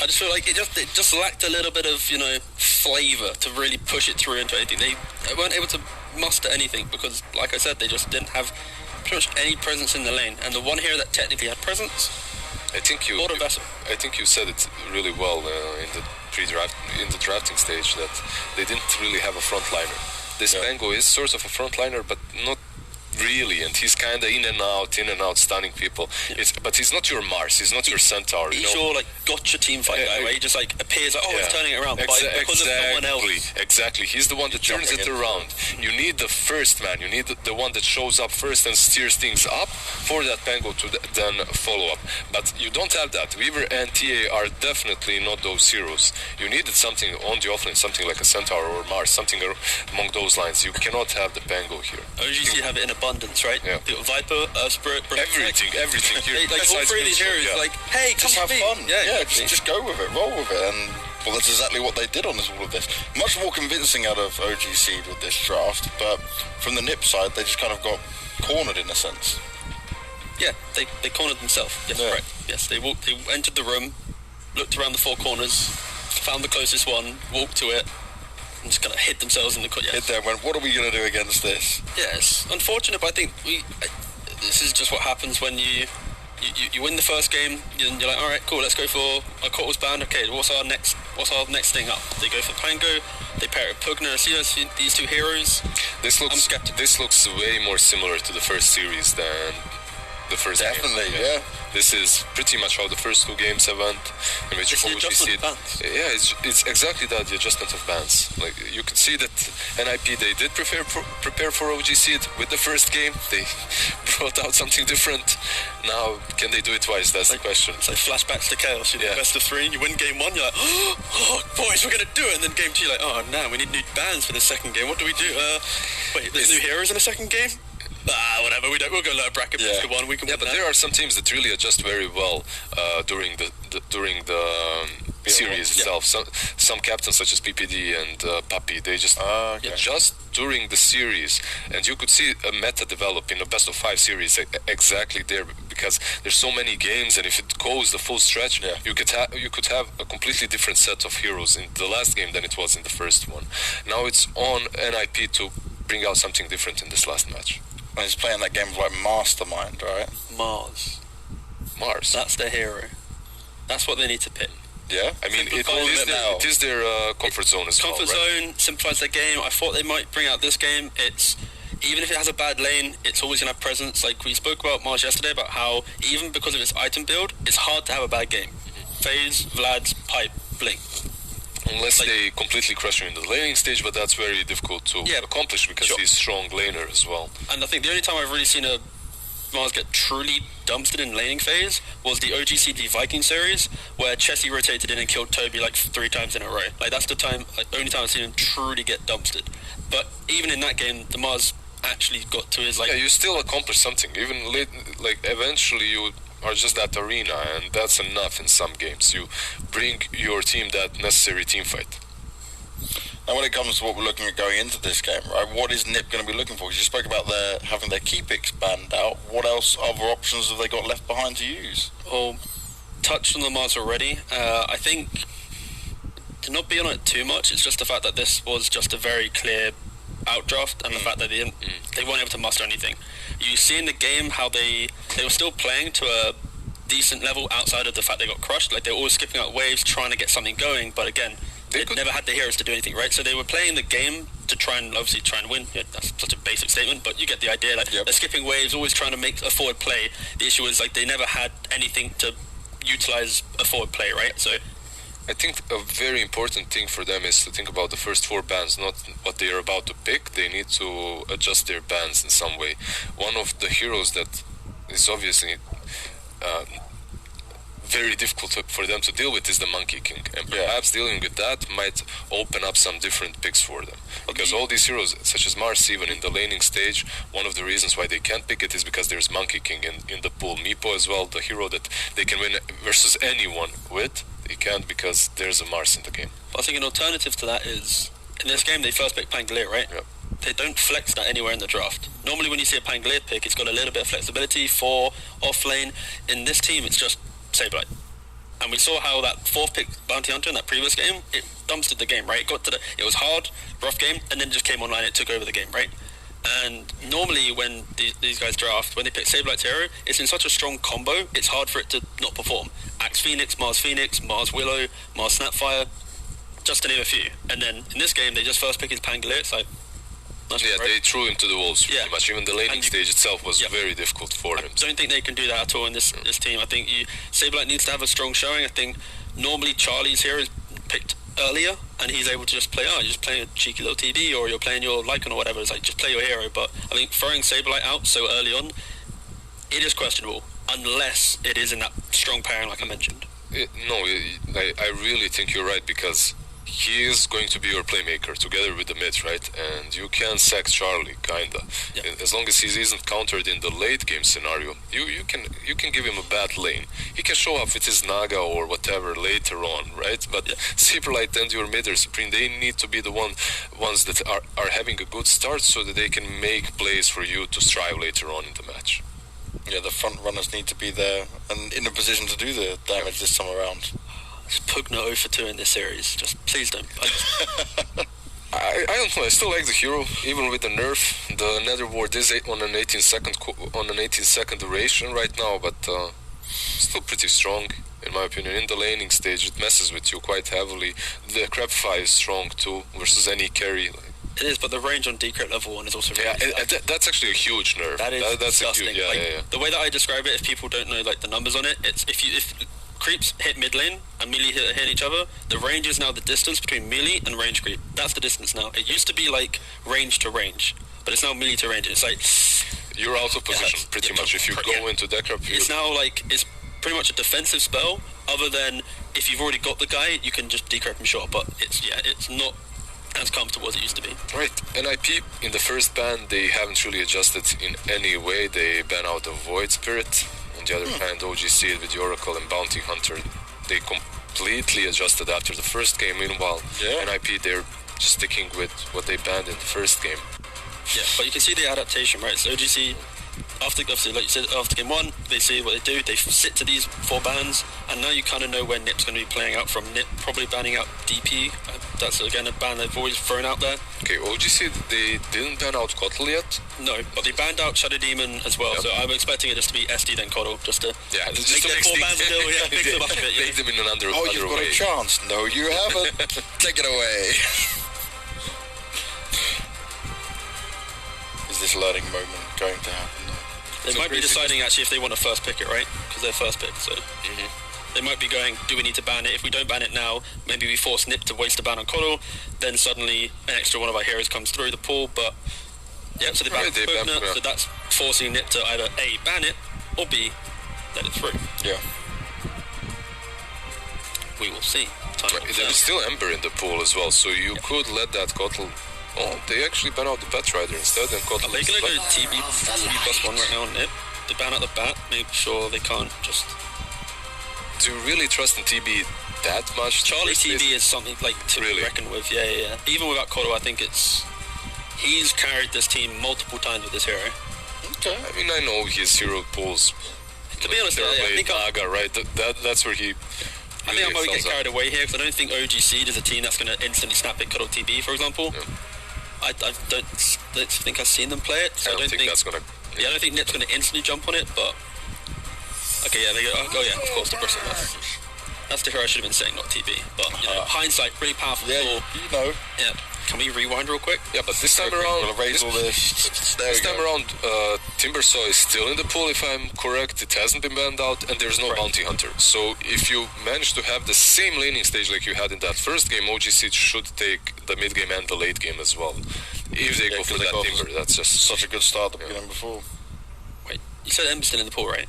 I just feel like it just lacked a little bit of, flavour to really push it through into anything. They weren't able to muster anything because, like I said, they just didn't have pretty much any presence in the lane. And the one hero that technically had presence, I think you said it really well in the drafting stage, that they didn't really have a frontliner. This Pango is sort of a frontliner, but not really, and he's kind of in and out, stunning people. But he's not your Mars, he's not your Centaur. He's your gotcha team fight guy, where he just appears he's turning it around because of someone else. Exactly, he's the one that turns it around. You need the first man, you need the one that shows up first and steers things up for that Pango to then follow up. But you don't have that. Weaver and TA are definitely not those heroes. You needed something on the offlane, something like a Centaur or Mars, something along those lines. You cannot have the Pango here. OG.Seed have it in abundance, right? Yeah. The Viper, Spirit, everything here. all 3 of these heroes, hey, come just have me. fun. Yeah, just go with it, roll with it, and well, that's exactly what they did on all of this. Much more convincing out of OG.Seed with this draft, but from the NIP side, they just kind of got cornered in a sense. Yeah, they cornered themselves. Yes, correct. Yes, they entered the room, looked around the 4 corners, found the closest one, walked to it, and just kind of hid themselves in the corner. Hid there and went, what are we going to do against this? Yeah, it's unfortunate, but I think this is just what happens when you win the first game, and you're like, all right, cool, let's go for our quarters band. Okay, what's our next thing up? They go for Pango, they pair it with Pugna. See these 2 heroes. This looks way more similar to the first series than the first game. Definitely, yeah. This is pretty much how the first 2 games have went. In which it's the adjustment of bans. Yeah, it's exactly that, the adjustment of bans. Like, you could see that NIP, they did prepare for OG.Seed with the first game. They brought out something different. Now, can they do it twice? That's the question. It's like flashbacks to Chaos. You do best of 3, you win game 1, you're like, oh, boys, we're going to do it. And then game 2, you're like, oh, no, we need new bans for the second game. What do we do? Wait, there's new heroes in the second game? Whatever. We'll go lower bracket. Pushka 1. We can. Yeah, but there are some teams that really adjust very well during the series itself. Some captains such as PPD and Puppy, they just adjust during the series, and you could see a meta develop in a best of 5 series exactly there, because there's so many games, and if it goes the full stretch, you could have a completely different set of heroes in the last game than it was in the first one. Now it's on NIP to bring out something different in this last match. And he's playing that game like Mastermind, right? Mars. That's their hero. That's what they need to pick. Yeah, I mean, it is their comfort zone as well, right? Comfort zone, simplifies their game. I thought they might bring out this game. Even if it has a bad lane, it's always going to have presence. Like we spoke about Mars yesterday, about how even because of its item build, it's hard to have a bad game. FaZe, Vlad's, Pipe, blink. Unless they completely crush you in the laning stage, but that's very difficult to accomplish because he's strong laner as well. And I think the only time I've really seen a Mars get truly dumpstered in laning phase was the OG.Seed Viking series, where Chessie rotated in and killed Toby like 3 times in a row. Like, that's the only time I've seen him truly get dumpstered. But even in that game, the Mars actually got to his, like... Yeah, you still accomplish something. Even late, like, eventually you are just that arena, and that's enough in some games. You bring your team that necessary team fight. Now, when it comes to what we're looking at going into this game, right, what is NiP going to be looking for? Because you spoke about having their key picks banned out. What else, other options have they got left behind to use? Well, touched on the Mars already. I think, to not be on it too much, it's just the fact that this was just a very clear outdraft, and the fact that they weren't able to muster anything. You see in the game how they were still playing to a decent level outside of the fact they got crushed. Like, they were always skipping out waves, trying to get something going, but again, they never had the heroes to do anything, right? So they were playing the game to try and win. Yeah, that's such a basic statement, but you get the idea. Like, they're skipping waves, always trying to make a forward play. The issue is, like, they never had anything to utilize a forward play, right? So I think a very important thing for them is to think about the first 4 bans, not what they are about to pick. They need to adjust their bans in some way. One of the heroes that is obviously very difficult for them to deal with is the Monkey King, and perhaps dealing with that might open up some different picks for them, because all these heroes such as Mars, even in the laning stage, one of the reasons why they can't pick it is because there's Monkey King in the pool. Meepo as well, the hero that they can win versus anyone with, they can't because there's a Mars in the game. I think an alternative to that is, in this game they first pick Pangolier, right? Yep. They don't flex that anywhere in the draft. Normally when you see a Pangolier pick, it's got a little bit of flexibility for off lane. In this team, it's just Sableye. And we saw how that 4th pick Bounty Hunter in that previous game, it dumpstered the game, right? It was hard, rough game, and then just came online, it took over the game, right? And normally when these guys draft, when they pick Sableye hero, it's in such a strong combo, it's hard for it to not perform. Axe Phoenix, Mars Willow, Mars Snapfire, just to name a few. And then in this game, they just first pick his Pangolier, so... They threw him to the walls pretty much. Even the laning stage itself was very difficult for him. I don't think they can do that at all in this team. I think Sableye needs to have a strong showing. I think normally Charlie's hero is picked earlier, and he's able to just play, you're just playing a cheeky little TD, or you're playing your Lycan or whatever. It's like, just play your hero. But I think throwing Sableye out so early on, it is questionable, unless it is in that strong pairing like I mentioned. I really think you're right, because he is going to be your playmaker together with the mid, right? And you can sack Charlie, kinda. Yeah. As long as he isn't countered in the late game scenario, you can give him a bad lane. He can show up with his Naga or whatever later on, right? But Saberlight and your mid or Supreme, they need to be the ones that are having a good start so that they can make plays for you to strive later on in the match. Yeah, the front runners need to be there and in a position to do the damage this time around. Pugna 0 for 2 in this series. Just please don't. I don't know. I still like the hero, even with the nerf. The Nether Ward is on an 18-second duration right now, but still pretty strong in my opinion. In the laning stage, it messes with you quite heavily. The Crabfly is strong too versus any carry. It is, but the range on Decrypt level 1 is also really that's actually a huge nerf. That is that's disgusting. Yeah. The way that I describe it, if people don't know like the numbers on it, it's if creeps hit mid lane and melee hit each other, the range is now the distance between melee and range creep. That's the distance now. It used to be like range to range, but it's now melee to range. It's like you're out of position pretty much. If you go into Decrypt, it's now like it's pretty much a defensive spell. Other than if you've already got the guy, you can just decrypt him short. But it's not as comfortable as it used to be. Right. NIP in the first ban, they haven't really adjusted in any way. They ban out the Void Spirit. On the other hand, OG.Seed with the Oracle and Bounty Hunter, they completely adjusted after the first game. Meanwhile, NIP, they're just sticking with what they banned in the first game. Yeah, but you can see the adaptation, right? So OG.Seed, after, obviously, like you said, after game 1, they see what they do. They sit to these 4 bans, and now you kind of know where NIP's going to be playing out from. NIP probably banning out DP. That's, again, a ban they've always thrown out there. Okay, OG.Seed, they didn't ban out Kotl yet? No, but they banned out Shadow Demon as well, so I'm expecting it just to be SD then Kotl, just to just make their 4 bans still, mix them up a bit. Make them in another way. You've got a chance. No, you haven't. Take it away. Is this learning moment going to happen? They might be deciding actually if they want to first pick it, right? Because they're first pick, so. They might be going, do we need to ban it? If we don't ban it now, maybe we force Nip to waste a ban on Coddle, then suddenly an extra one of our heroes comes through the pool, but yeah, so they ban Pushka, so that's forcing Nip to either A, ban it, or B, let it through. Yeah. We will see. There is still Ember in the pool as well, so you could let that Coddle... Oh, they actually ban out the Bat Rider instead, and Coddle... Are they going to go TB +1 right now on Nip? They ban out the Bat, make sure they can't just... Do you really trust in TB that much? Charlie TB is something like to be reckoned with, yeah. Even without Coddle, I think he's carried this team multiple times with this hero. Okay. I mean, I know his hero pools. To be honest, I think Naga, right? That's where he... I think I might get carried away here because I don't think OG.Seed is a team that's going to instantly snap pick Coddle TB, for example. Yeah. I don't think I've seen them play it. So I don't think that's going to... Yeah, I don't think Nip's going to instantly jump on it, but... Okay, yeah, they go... Oh, yeah, of course, the Bristle. That's the hero I should have been saying, not TB. But, hindsight, really powerful tool. You know. Yeah. Can we rewind real quick? Yeah, but this time around... We'll erase all this. This time around, Timbersaw is still in the pool, if I'm correct. It hasn't been banned out, and there's no Bounty Hunter. So if you manage to have the same laning stage like you had in that first game, OG.Seed should take the mid game and the late game as well. If they go for that Timber, that's just... Such a good start at the beginning before. Wait, you said Ember's still in the pool, right?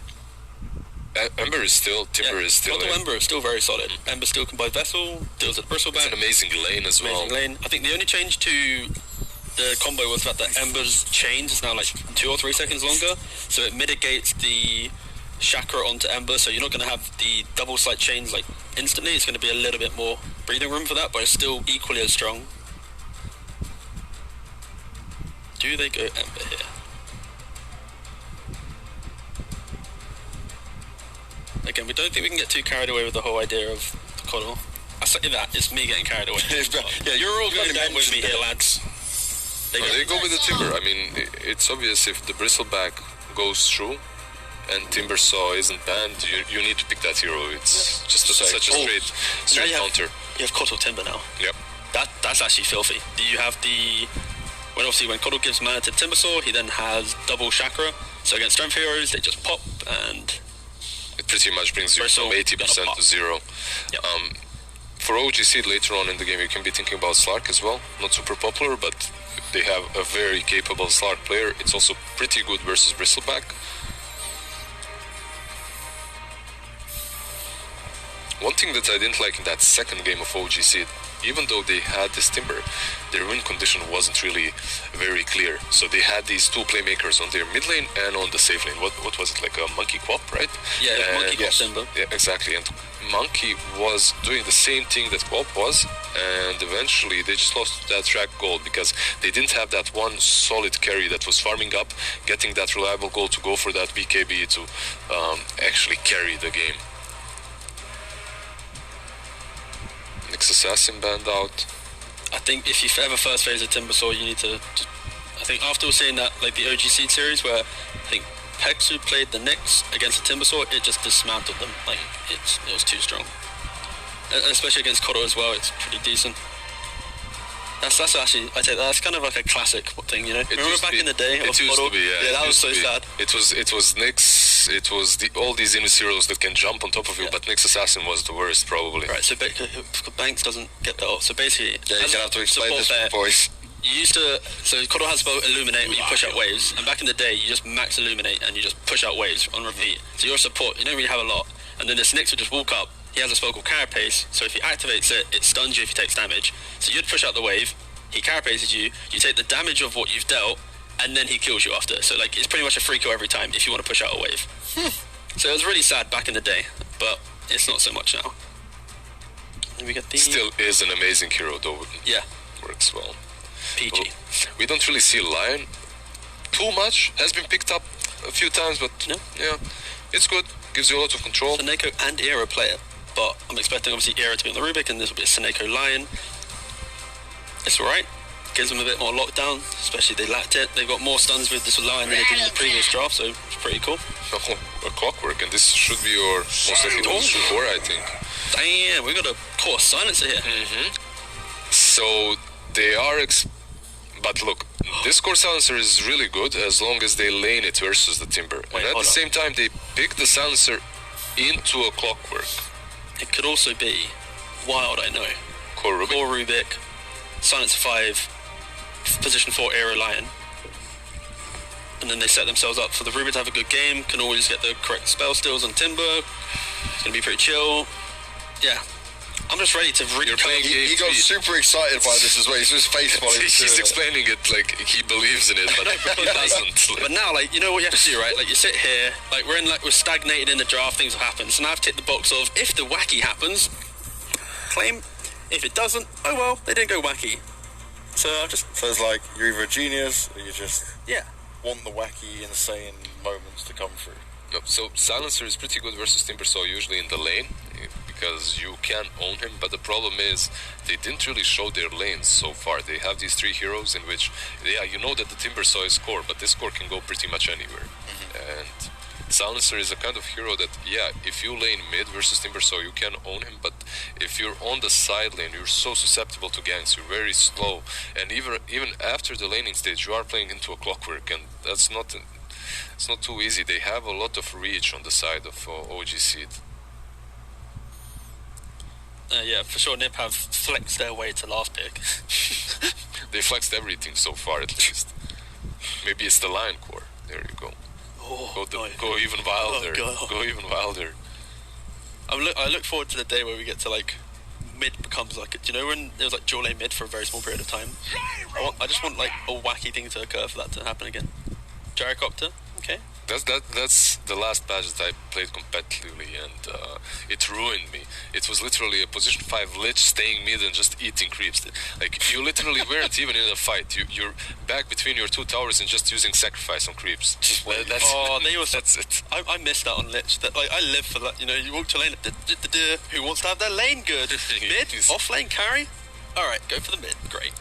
Ember is still, Timber is still in. Ember is still very solid. Ember still can buy Vessel, deals at Bristleback. It's an amazing lane as well. Amazing lane. I think the only change to the combo was that the Ember's chains is now like 2 or 3 seconds longer, so it mitigates the chakra onto Ember, so you're not going to have the double slight chains like instantly. It's going to be a little bit more breathing room for that, but it's still equally as strong. Do they go Ember here? Again, we don't think we can get too carried away with the whole idea of the Coddle. I say that, it's me getting carried away. Yeah, you're all going down with me here, lads. They go with the Timber. I mean, it's obvious if the Bristleback goes through and Timbersaw isn't banned, you need to pick that hero. It's just such a straight counter. You have Coddle Timber now. Yep. That's actually filthy. You have when Coddle gives mana to Timbersaw, he then has double chakra. So against strength heroes, they just pop and... It pretty much brings you from 80% to 0. Yep. For OG.Seed later on in the game, you can be thinking about Slark as well. Not super popular, but they have a very capable Slark player. It's also pretty good versus Bristleback. One thing that I didn't like in that second game of OG.Seed, even though they had this Timber, their win condition wasn't really very clear. So they had these 2 playmakers on their mid lane and on the safe lane. What was it, like a Monkey Quap, right? Yeah, Monkey Quap Timber. Yeah, exactly. And Monkey was doing the same thing that Quap was, and eventually they just lost that track gold because they didn't have that one solid carry that was farming up, getting that reliable gold to go for that BKB to actually carry the game. Nyx Assassin banned out. I think if you ever first phase of Timbersaw, you need to... I think after seeing that, like the OG.Seed series, where I think Pexu played the Nyx against the Timbersaw, it just dismantled them. Like, it was too strong. Especially against Coddle as well, it's pretty decent. That's actually, I take that's kind of like a classic thing, you know. Remember back in the day? It used to be, yeah. Yeah, that was so sad. It was Nyx. It was all these Invis heroes that can jump on top of you, but Nyx Assassin was the worst, probably. Right. So Banks doesn't get that off. So basically, yeah, you're gonna have to explain this, boys. You used to, so Coddle has both Illuminate where you push out waves, and back in the day you just max Illuminate and you just push out waves on repeat. So your support, you don't really have a lot, and then this Nyx would just walk up. He has a spell called Carapace, so if he activates it, it stuns you if he takes damage. So you'd push out the wave, he Carapaces you, you take the damage of what you've dealt, and then he kills you after. So like, it's pretty much a free kill every time if you want to push out a wave. So it was really sad back in the day, but it's not so much now. And we get the... Still is an amazing hero though. Yeah. Works well. PG. Well, we don't really see Lion too much. Has been picked up a few times, but yeah, it's good. Gives you a lot of control. Seneko and Era play it, but I'm expecting obviously Era to be on the Rubik, and this will be a Seneko Lion. It's alright. Gives them a bit more lockdown, especially they lacked it. They've got more stuns with this Lion than they did in the previous draft, so it's pretty cool. A clockwork, and this should be your most likely core, I think. Damn, we got a core silencer here. So they are... But look, this core silencer is really good as long as they lane it versus the Timber. And at the same time, they pick the silencer into a clockwork. It could also be Wild, I know. Core Rubik. Or Rubik, Silencer 5, position 4 Aero Lion. And then they set themselves up for the Rubik to have a good game, can always get the correct spell stills on Timber. It's going to be pretty chill. Yeah. I'm just ready to You're playing game He got 3. super excited by this as well. He's just face while He's explaining it like he believes in it, but he doesn't. But now, like, you know what you have to do, right? Like, you sit here, like, we're stagnated in the draft, things will happen. So now I've ticked the box of, if the wacky happens, claim. If it doesn't, oh well, they didn't go wacky. So I've just... So it's like, you're either a genius, or you just Yeah. want the wacky, insane moments to come through. No, so Silencer is pretty good versus Timbersaw usually in the lane, because you can own him, but the problem is they didn't really show their lanes so far. They have these 3 heroes in which, yeah, you know that the Timbersaw is core, but this core can go pretty much anywhere. And Silencer is a kind of hero that, yeah, if you lane mid versus Timbersaw, you can own him, but if you're on the side lane, you're so susceptible to ganks, you're very slow, and even after the laning stage, you are playing into a clockwork, and that's not... It's not too easy. They have a lot of reach on the side of OG.Seed. Yeah, for sure, Nip have flexed their way to last pick. They flexed everything so far, at least. Maybe it's the Lion Core. There you go. Go even wilder. Go even wilder. I look forward to the day where we get to, like, mid becomes like, do you know when there was like dual lane mid for a very small period of time? I just want like a wacky thing to occur for that to happen again. Gyrocopter, okay. That's the last patch that I played competitively, and it ruined me. It was literally a position 5 lich staying mid and just eating creeps. Like, you literally weren't even in a fight. You're back between your 2 towers and just using sacrifice on creeps. That's it. I missed that on lich. That, like, I live for that. You know, you walk to lane. Who wants to have their lane good? Mid, off lane carry. All right, go for the mid. Great.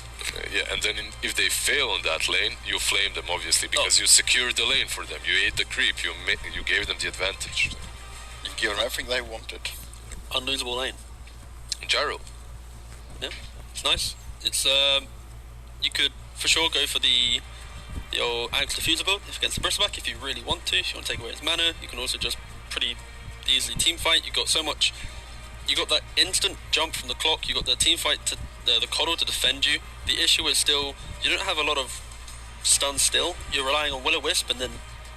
Yeah, and then if they fail on that lane, you flame them, obviously, because you secured the lane for them. You ate the creep. You gave them the advantage. You've given them everything they wanted. Unlosable lane. Gyro. Yeah, it's nice. It's you could for sure go for the old Axe Diffusible if against the Bristleback if you really want to. If you want to take away its mana, you can also just pretty easily team fight. You got so much. You got that instant jump from the clock. You got the team fight to the coddle to defend you. The issue is still you don't have a lot of stun still. You're relying on Will-O-Wisp and then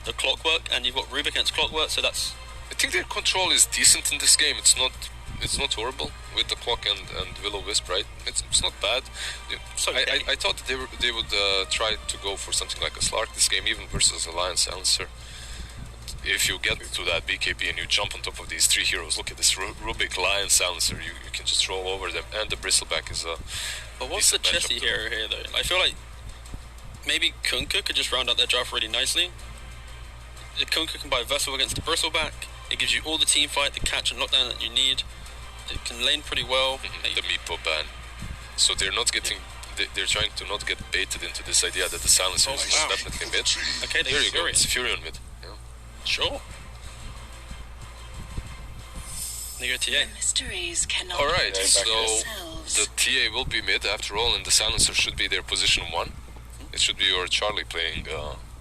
the clockwork, and you've got Rubik against clockwork. So that's. I think their control is decent in this game. It's not horrible with the clock and Will-O-Wisp, right? It's not bad. So I thought that they would try to go for something like a Slark this game, even versus Alliance Silencer. If you get to that BKB and you jump on top of these 3 heroes, look at this Rubik Lion Silencer, you can just roll over them, and the Bristleback is a... But what's the chessy hero here, though? I feel like maybe Kunkka could just round out their draft really nicely. The Kunkka can buy Vessel against the Bristleback. It gives you all the team fight, the catch and lockdown that you need. It can lane pretty well. The Meepo ban. So they're not getting... They're trying to not get baited into this idea that the Silencer is definitely mid. Okay, there you go. It's Furion mid. Sure. They go TA. Mysteries cannot Alright, so themselves. the TA will be mid after all, and the Silencer should be their position 1. It should be your Charlie playing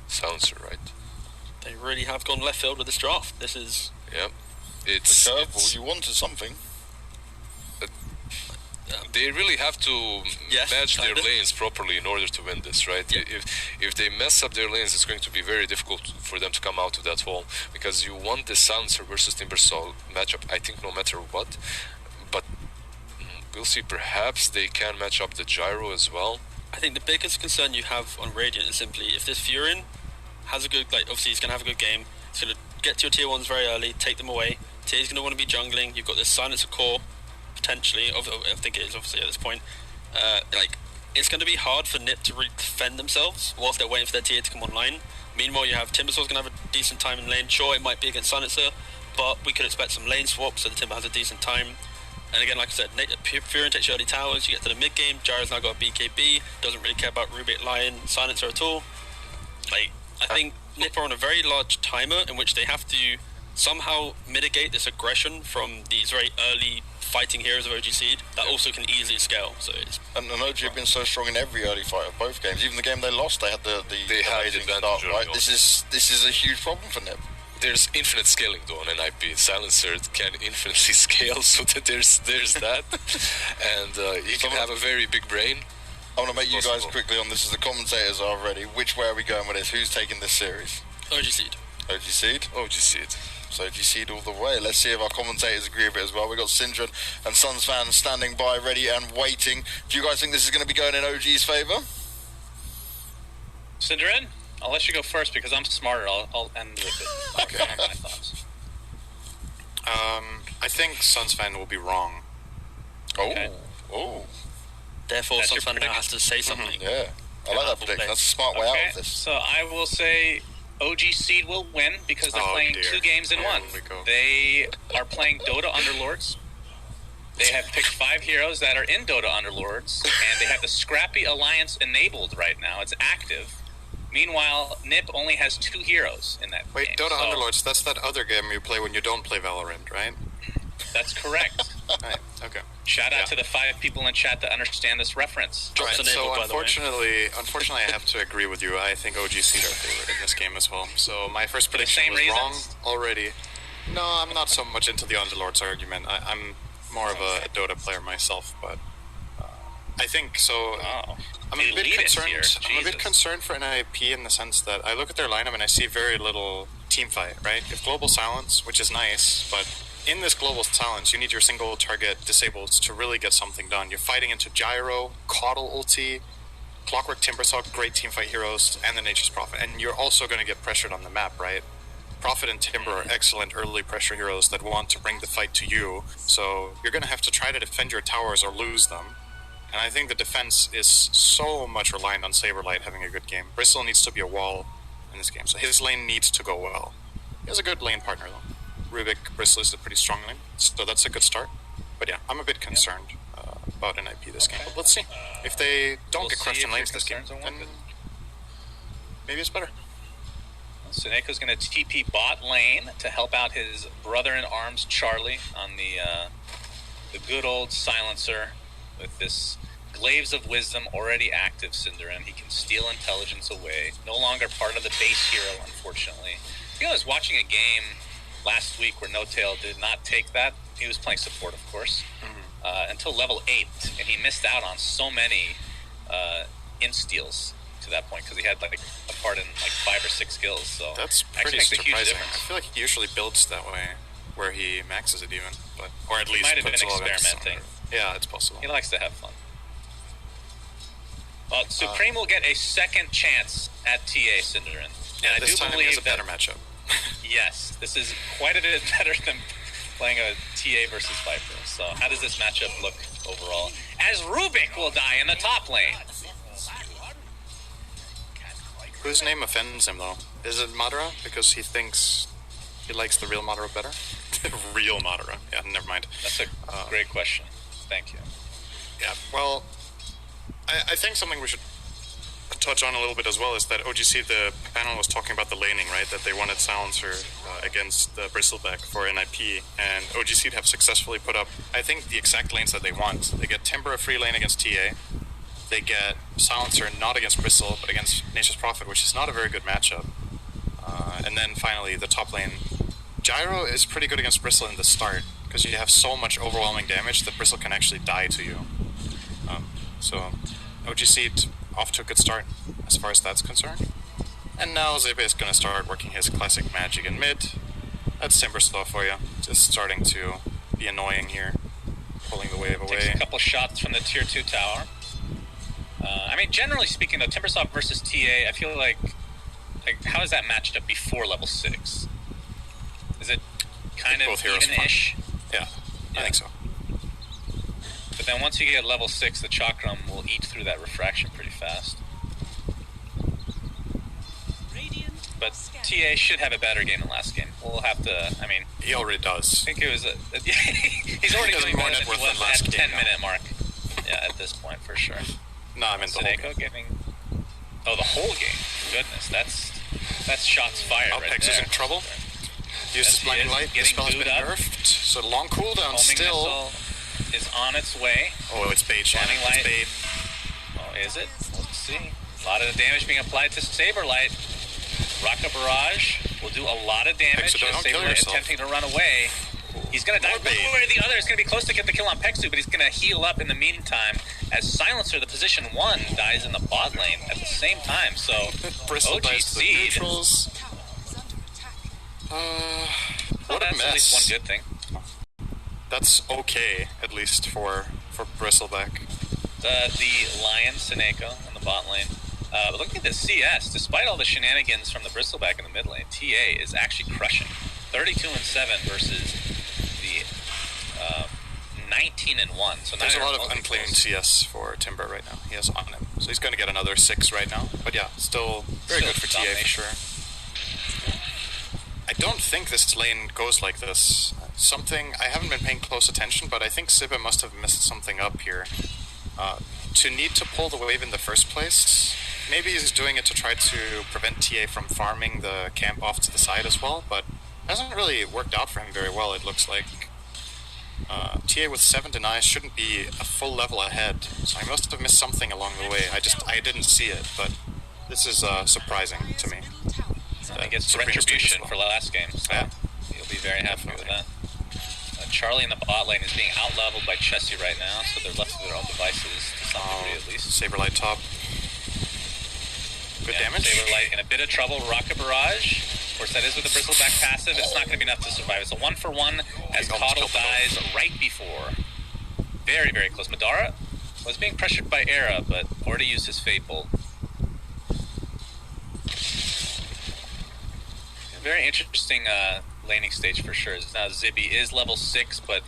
Silencer, right? They really have gone left field with this draft. This is... Yeah. It's... The curveball, you wanted something. They really have to match their kinda. lanes properly in order to win this, right? Yeah. If they mess up their lanes, it's going to be very difficult for them to come out of that hole, because you want the Silencer versus Timbersaw matchup, I think, no matter what. But we'll see. Perhaps they can match up the Gyro as well. I think the biggest concern you have on Radiant is simply if this Furion has a good, like, obviously he's going to have a good game, he's going to get to your tier 1s very early, take them away. Tier's going to want to be jungling. You've got this Silencer core, potentially. I think it is, obviously, at this point. Like, it's going to be hard for Nip to defend themselves whilst they're waiting for their tier to come online. Meanwhile, you have Timbersaw's going to have a decent time in lane. Sure, it might be against Silencer, but we could expect some lane swaps so the Timber has a decent time. And again, like I said, Furion takes your early towers, you get to the mid game, Gyro's now got a BKB, doesn't really care about Rubik, Lion, Silencer at all. Like, I think Nip are on a very large timer in which they have to somehow mitigate this aggression from these very early fighting heroes of OG.Seed that also can easily scale. So it's And OG have been so strong in every early fight of both games. Even the game they lost, they had the They had amazing advantage start, right? early on. This is a huge problem for Nip. there's infinite scaling though on NIP. Silencer can infinitely scale, so that there's that, and you can have a very big brain. I want to make you guys quickly on this as the commentators are ready. Which way are we going with this? Who's taking this series? OG.Seed. OG.Seed? OG.Seed. So OG.Seed all the way. Let's see if our commentators agree with it as well. We've got Syndra and Suns fans standing by, ready and waiting. Do you guys think this is going to be going in OG's favour? Syndra, I'll let you go first because I'm smarter. I'll end with it. Okay. My thoughts. I think Suns fan will be wrong. Oh. Okay. Oh. Therefore, That's your Sunfan now has to say something. Yeah. I like that prediction. That's a smart way out of this. So I will say OG.Seed will win because they're playing dear. 2 games in one. we go. They are playing Dota Underlords. They have picked 5 heroes that are in Dota Underlords, and they have the Scrappy Alliance enabled right now. It's active. Meanwhile, NiP only has 2 heroes in that Wait, game. Dota So Underlords, that's that other game you play when you don't play Valorant, right? That's correct. Right, okay. Shout out to the 5 people in chat that understand this reference. Drops Right, enabled, so by the way. unfortunately, I have to agree with you. I think OG.Seed are favorite in this game as well. So my first prediction same was wrong reasons? already. No, I'm not so much into the Underlords argument. I'm more of a Dota player myself, but I think so. Oh. I'm a bit Elite concerned. here. I'm a bit Jesus. concerned for NIP in the sense that I look at their lineup and I see very little team fight. Right? You have global silence, which is nice, but in this global silence, you need your single target disabled to really get something done. You're fighting into Gyro, Caudal ulti, Clockwork Timbersaw, great teamfight heroes, and the Nature's Prophet. And you're also going to get pressured on the map, right? Prophet and Timber are excellent early pressure heroes that want to bring the fight to you. So you're going to have to try to defend your towers or lose them. And I think the defense is so much reliant on Saberlight having a good game. Bristle needs to be a wall in this game, so his lane needs to go well. He has a good lane partner, though. Rubik, Bristle is a pretty strong lane, so that's a good start. But yeah, I'm a bit concerned about NIP this game. But let's see. If they don't We'll get crushed see in if lanes your this game, concerns are then warranted. maybe it's better. Suneko's going to TP bot lane to help out his brother-in-arms, Charlie, on the good old Silencer with this Glaives of Wisdom already active, Cinderin. He can steal intelligence away. No longer part of the base hero, unfortunately. I think I was watching a game last week where No Tail did not take that. He was playing support, of course, until level 8, and he missed out on so many insteals to that point because he had like a part in like 5 or 6 skills. So That's actually pretty makes a huge surprising. I difference. feel like he usually builds that way, where he maxes it even, but or at least Might have puts been a lot of emphasis on experimenting. it. Yeah, it's possible. He likes to have fun. Well, Supreme will get a second chance at TA Cinderin. And I this do time he believe has a better matchup. yes, this is quite a bit better than playing a TA versus Viper. So how does this matchup look overall? As Rubik will die in the top lane. Whose name offends him though? Is it Madara? Because he thinks he likes the real Madara better? Real Madara. Yeah, never mind. That's a great question. Thank you. Yeah, well, I think something we should touch on a little bit as well is that OG.Seed, the panel was talking about the laning, right? That they wanted Silencer against the Bristleback for NIP, and OG.Seed have successfully put up, I think, the exact lanes that they want. They get Timber a free lane against TA. They get Silencer not against Bristle, but against Nature's Prophet, which is not a very good matchup. And then finally, the top lane. Gyro is pretty good against Bristle in the start, because you have so much overwhelming damage that Bristle can actually die to you. So OG.Seed off to a good start as far as that's concerned. And now Zebe is going to start working his classic magic in mid. That's Timbersaw for you. Just starting to be annoying here. Pulling the wave away. Takes a couple shots from the tier 2 tower. I mean, generally speaking, though, Timbersaw versus TA, I feel like how is that matched up before level 6? Is it kind of both heroes even-ish? Yeah, I think so. But then once you get level 6, the Chakram will eat through that refraction pretty fast. But TA should have a better game than last game. We'll have to, I mean... He already does. I think it was... he's already He has doing more better net than worth he was than last at the game 10-minute mark. Yeah, at this point, for sure. No, I meant the whole Suneko game. giving... Oh, the whole game. Goodness, that's shots fired right Alpex there. is in trouble. Used Yes, his blinding he is. light. The Getting spell has been booed up. nerfed. So long cooldown Homing still. missile is on its way. Oh, it's bait, Sean. Blinding It's light. bait. Oh, is it? Let's see. A lot of damage being applied to Saberlight. Rocket Barrage. will do a lot of damage. Pexu, don't kill Saberlight yourself. attempting to run away. He's going to die. More bait. One way or the other. It's going to be close to get the kill on Pexu, but he's going to heal up in the meantime as Silencer, the position 1, dies in the bot lane at the same time. So, Bristle dies to the OG.Seed. neutrals. What a That's at least mess. one good thing. That's okay, at least for Bristleback. The Lion, Seneko, in the bot lane. But look at the CS. Despite all the shenanigans from the Bristleback in the mid lane, TA is actually crushing. 32-7 versus the 19-1. So There's a lot of multiples. unclaimed CS for Timber right now. He has on him. So he's going to get another 6 right now. But yeah, still very good for TA for sure. I don't think this lane goes like this. I haven't been paying close attention, but I think Sibba must have messed something up here. To need to pull the wave in the first place, maybe he's doing it to try to prevent TA from farming the camp off to the side as well, but it hasn't really worked out for him very well, it looks like. TA with 7 denies shouldn't be a full level ahead, so I must have missed something along the way. I didn't see it, but this is surprising to me. I guess Supreme's doing retribution this for well. last game, so Yeah. you'll be very happy with that. Charlie in the bot lane is being out-leveled by Chessie right now, so they're left to their own devices to some degree at least. Saberlight top. Good damage. Saberlight in a bit of trouble. Rocket Barrage. Of course, that is with the Bristleback passive. It's not going to be enough to survive. It's a 1-for-1 as He almost Coddle killed them dies right before. Very, very close. Madara was being pressured by Era, but already used his Fate Bolt. Very interesting laning stage for sure. Now Zibby is level 6, but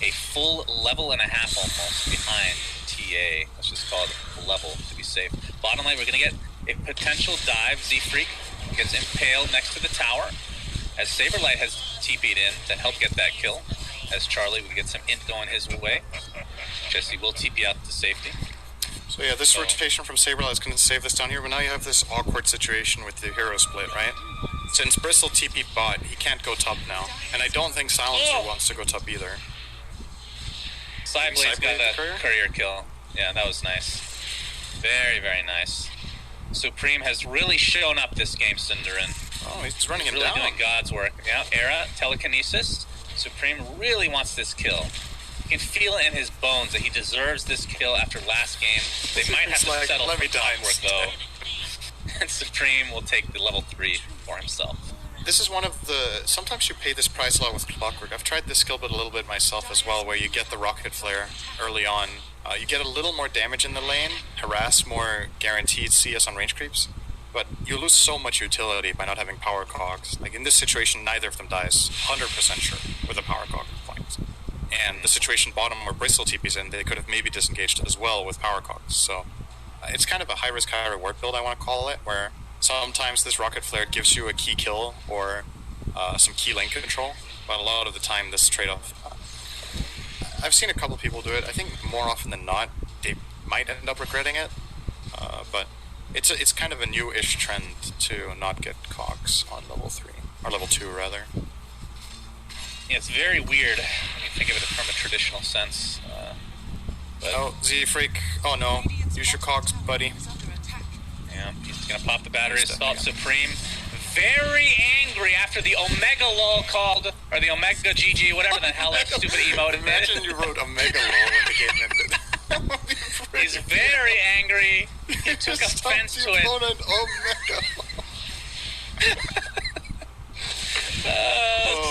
a full level and a half almost behind TA. Let's just call it level to be safe. Bottom lane, we're going to get a potential dive. Z-Freak gets impaled next to the tower as Saberlight has TP'd in to help get that kill. As Charlie will get some int going his way. Jesse will TP out to safety. So yeah, this rotation from Saberlight is going to save this down here, but now you have this awkward situation with the hero split, right? Since Bristle TP bot, he can't go top now. And I don't think Silencer wants to go top either. Sideblade's got Sideblade that courier kill. Yeah, that was nice. Very, very nice. Supreme has really shown up this game, Cinderin. Oh, he's running him Really down. doing God's work. Yeah, Era, telekinesis. Supreme really wants this kill. You can feel it in his bones that he deserves this kill after last game. They might have He's to like, settle "Let for me die top work, though. And Supreme will take the level 3 for himself. This is one of the... Sometimes you pay this price a lot with Clockwork. I've tried this skill build a little bit myself as well, where you get the Rocket Flare early on. You get a little more damage in the lane, harass more guaranteed CS on range creeps, but you lose so much utility by not having power cogs. Like in this situation, neither of them dies 100% sure with a power cog point. And the situation bottom where Bristle TP's in, they could have maybe disengaged as well with power cogs. So it's kind of a high risk, high reward build, I want to call it, where sometimes this Rocket Flare gives you a key kill or some key lane control, but a lot of the time this trade-off... I've seen a couple people do it. I think more often than not, they might end up regretting it, but it's kind of a new-ish trend to not get cogs on level 3, or level 2 rather. Yeah, it's very weird when you think of it from a traditional sense. But Oh, Z-Freak. Oh no, use your cogs, buddy. yeah, he's gonna pop the battery. He's Assault definitely Supreme. Very angry after the Omega LOL called, or the Omega GG, whatever the hell that stupid emote is. Imagine you wrote Omega LOL when the game ended. That would be He's pretty very angry. He took Stop offense the to it. opponent, Omega LOL.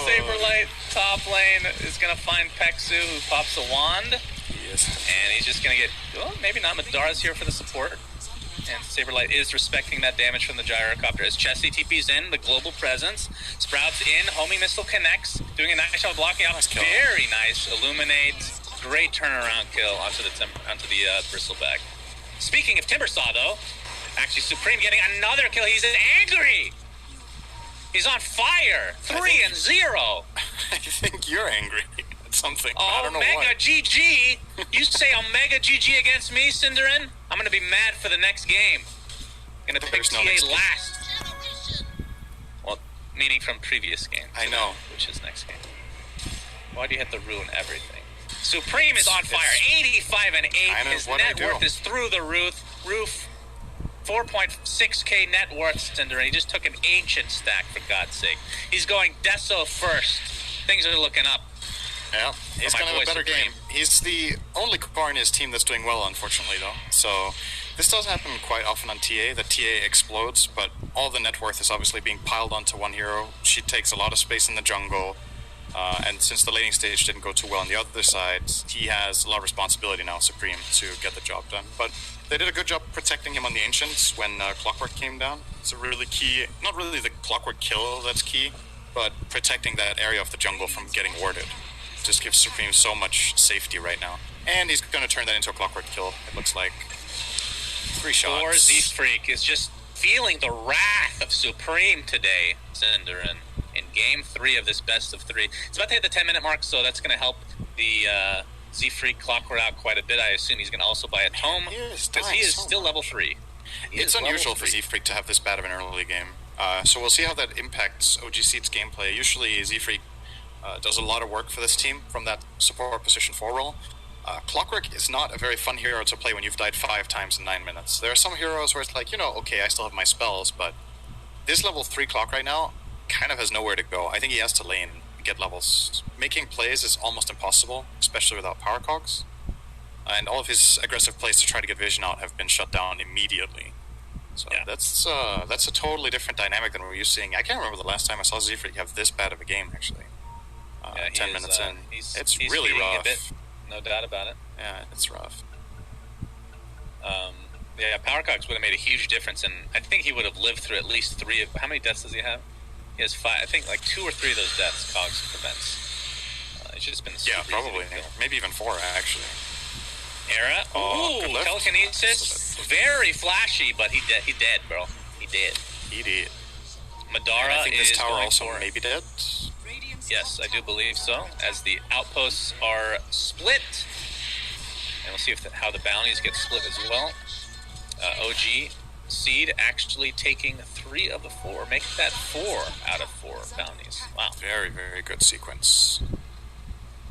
Saberlight top lane is gonna find Pexu, who pops a wand, Yes. and he's just gonna get. Well, maybe not. Madara's here for the support. And Saberlight is respecting that damage from the gyrocopter as Chessie TP's in, the global presence. Sprouts in, homing missile connects, doing a nice job blocking out. Nice kill. Very nice. Illuminate. Great turnaround kill onto the Bristleback. Speaking of Timbersaw, though, actually Supreme getting another kill. He's angry. He's on fire. 3-0. I think you're angry at something. I don't know Omega what. GG. You say Omega GG against me, Cinderin? I'm gonna be mad for the next game. Gonna pick There's no TA next game. last. Well, meaning from previous game. I know. Which is next game. Why do you have to ruin everything? Supreme is on fire. 85 and 8. kind of His what I net do. worth is through the roof. 4.6k net worth, Cinder, and he just took an ancient stack, for God's sake. He's going Deso first. Things are looking up. Yeah, he's my going to have a boy better Supreme. game. He's the only core in his team that's doing well, unfortunately, though. So this doesn't happen quite often on TA. The TA explodes, but all the net worth is obviously being piled onto one hero. She takes a lot of space in the jungle, and since the laning stage didn't go too well on the other side, he has a lot of responsibility now, Supreme, to get the job done. But they did a good job protecting him on the Ancients when Clockwork came down. It's a really key, not really the Clockwork kill that's key, but protecting that area of the jungle from getting warded. Just gives Supreme so much safety right now. And he's going to turn that into a Clockwork kill, it looks like. 3 shots. Poor Z-Freak is just feeling the wrath of Supreme today, Cinder, in Game 3 of this best of 3. It's about to hit the 10-minute mark, so that's going to help the Z-Freak Clockwork out quite a bit. I assume he's going to also buy a Tome, because he is still level 3. It's unusual for Z-Freak to have this bad of an early game. So we'll see how that impacts OG.Seed's gameplay. Usually Z-Freak does a lot of work for this team from that support position 4 role. Clockwork is not a very fun hero to play when you've died 5 times in 9 minutes. There are some heroes where it's like, okay, I still have my spells, but this level 3 Clock right now kind of has nowhere to go. I think he has to lane, get levels. Making plays is almost impossible, especially without power cogs. And all of his aggressive plays to try to get vision out have been shut down immediately. So yeah, that's a totally different dynamic than we're used to seeing. I can't remember the last time I saw Z-Freak have this bad of a game, actually. 10 minutes in. It's really rough. No doubt about it. Yeah, it's rough. Yeah, power cogs would have made a huge difference, and I think he would have lived through at least 3 of... How many deaths does he have? He has 5. I think like 2 or 3 of those deaths cogs prevents. It's just been super easy probably. to kill. Maybe even 4, actually. Era. Good Ooh, lift. telekinesis. Very flashy, but he dead, bro. He did. He did. Madara I think is this tower going also for... may be dead. Yes, I do believe so, as the outposts are split. And we'll see how the bounties get split as well. OG.Seed actually taking 3 of the 4, making that 4 out of 4 bounties. Wow. Very, very good sequence.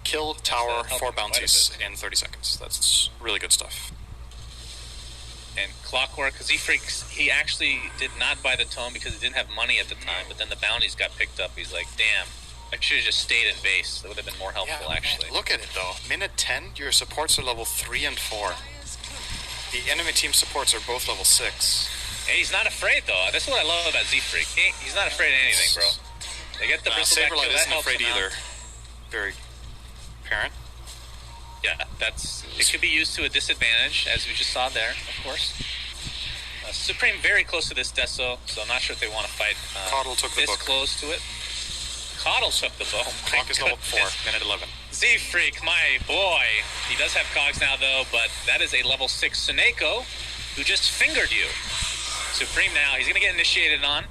Kill, tower, 4 bounties in 30 seconds. That's really good stuff. And Clockwork, Z-Freak, he actually did not buy the Tome because he didn't have money at the time, but then the bounties got picked up. He's like, damn, I should have just stayed in base. That would have been more helpful, actually. Look at it, though. Minute 10, your supports are level 3 and 4. The enemy team supports are both level 6. And he's not afraid, though. That's what I love about Z-Freak. He's not afraid of anything, bro. They get the bristleback kill, Saberlight that isn't helps afraid him out. either. Very apparent. Yeah, it could be used to a disadvantage, as we just saw there, of course. Supreme very close to this Deso, so I'm not sure if they want to fight Coddle took the this book. close to it. Coddle took the bow. Clock is level 4, minute 11. Z-Freak, my boy. He does have cogs now, though, but that is a level 6 Suneko who just fingered you. Supreme now, he's going to get initiated on.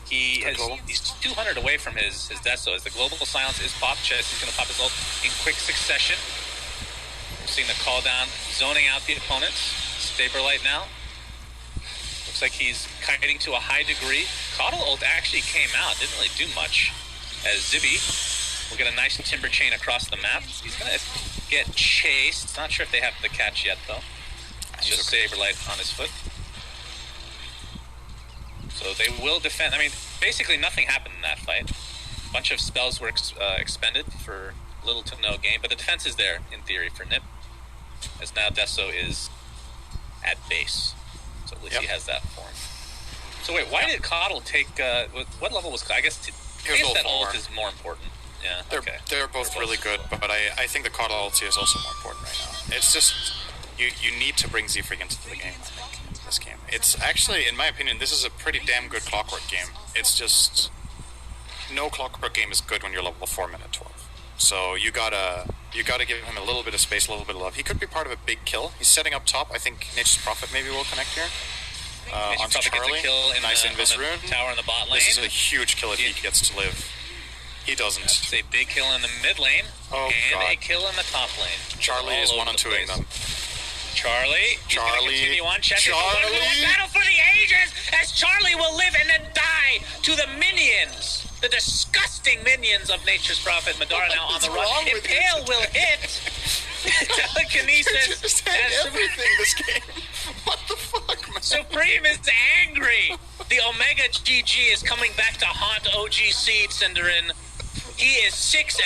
He's 200 away from his Deso. As the global silence is popped, Chess, he's going to pop his ult in quick succession. We're seeing the call down, zoning out the opponents. Saberlight now. Looks like he's kiting to a high degree. Coddle ult actually came out, didn't really do much. As Zibby will get a nice timber chain across the map. He's going to get chased. Not sure if they have the catch yet, though. It's just Saberlight on his foot. So they will defend. I mean, basically nothing happened in that fight. A bunch of spells were expended for little to no gain, but the defense is there, in theory, for Nip. As now Deso is at base. So at least he has that form. So wait, why did Coddle take... what level was... I guess that ult is more important. Yeah, They're both really good, but I think the Coddle ulti is also more important right now. It's just... You need to bring Z-Freak into the game, I think, in this game. It's actually, in my opinion, this is a pretty damn good Clockwork game. It's just... No Clockwork game is good when you're level 4, minute 12. So you gotta give him a little bit of space, a little bit of love. He could be part of a big kill. He's setting up top. I think Nature's Prophet maybe will connect here. Onto Charlie. Nice invis rune. Tower in the bot lane. This is a huge kill if he gets to live. He doesn't. It's a big kill in the mid lane. And a kill in the top lane. Charlie is 1-on-2ing them. Charlie. He's going to continue on. Check it. Charlie. Battle for the ages as Charlie will live and then die to the minions. The disgusting minions of Nature's Prophet. Madara now on the run. Impale will hit. Telekinesis. Just had everything this game. What the fuck, man? Supreme is angry. The Omega GG is coming back to haunt OG.Seed, Cinderin. He is 6-0,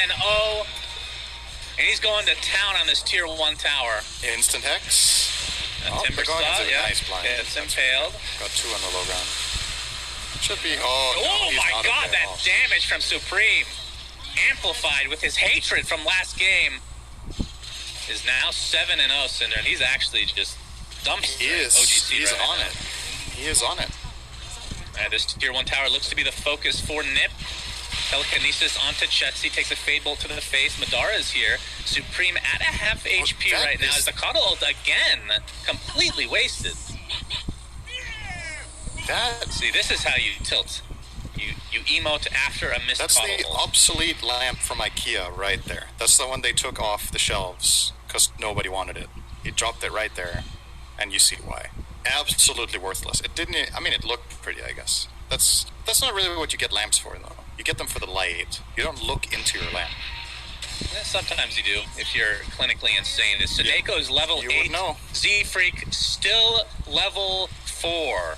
and he's going to town on this tier 1 tower. Instant Hex. Timber they're going Saw, into a yeah. nice blind. Yeah, it's impaled. Got 2 on the low ground. Should be. Oh he's my not god, okay. that damage from Supreme, amplified with his hatred from last game, is now 7-0, Cinder, and he's actually just dumpstering He is. OG.Seed He's right on now. it. He is on it. This tier 1 tower looks to be the focus for Nip. Telekinesis onto Chetsy, takes a Fade Bolt to the face. Madara is here. Supreme at a half HP that right now. is- As the Coddle ult again, completely wasted. See, this is how you tilt. You emote after a missed That's Coddle the ult. obsolete lamp from IKEA right there. That's the one they took off the shelves because nobody wanted it. He dropped it right there, and you see why. Absolutely worthless. It didn't. I mean, it looked pretty, I guess. That's not really what you get lamps for, though. You get them for the light. You don't look into your lamp. Sometimes you do, if you're clinically insane. Suneko's level You 8. would know. Z-Freak still level 4.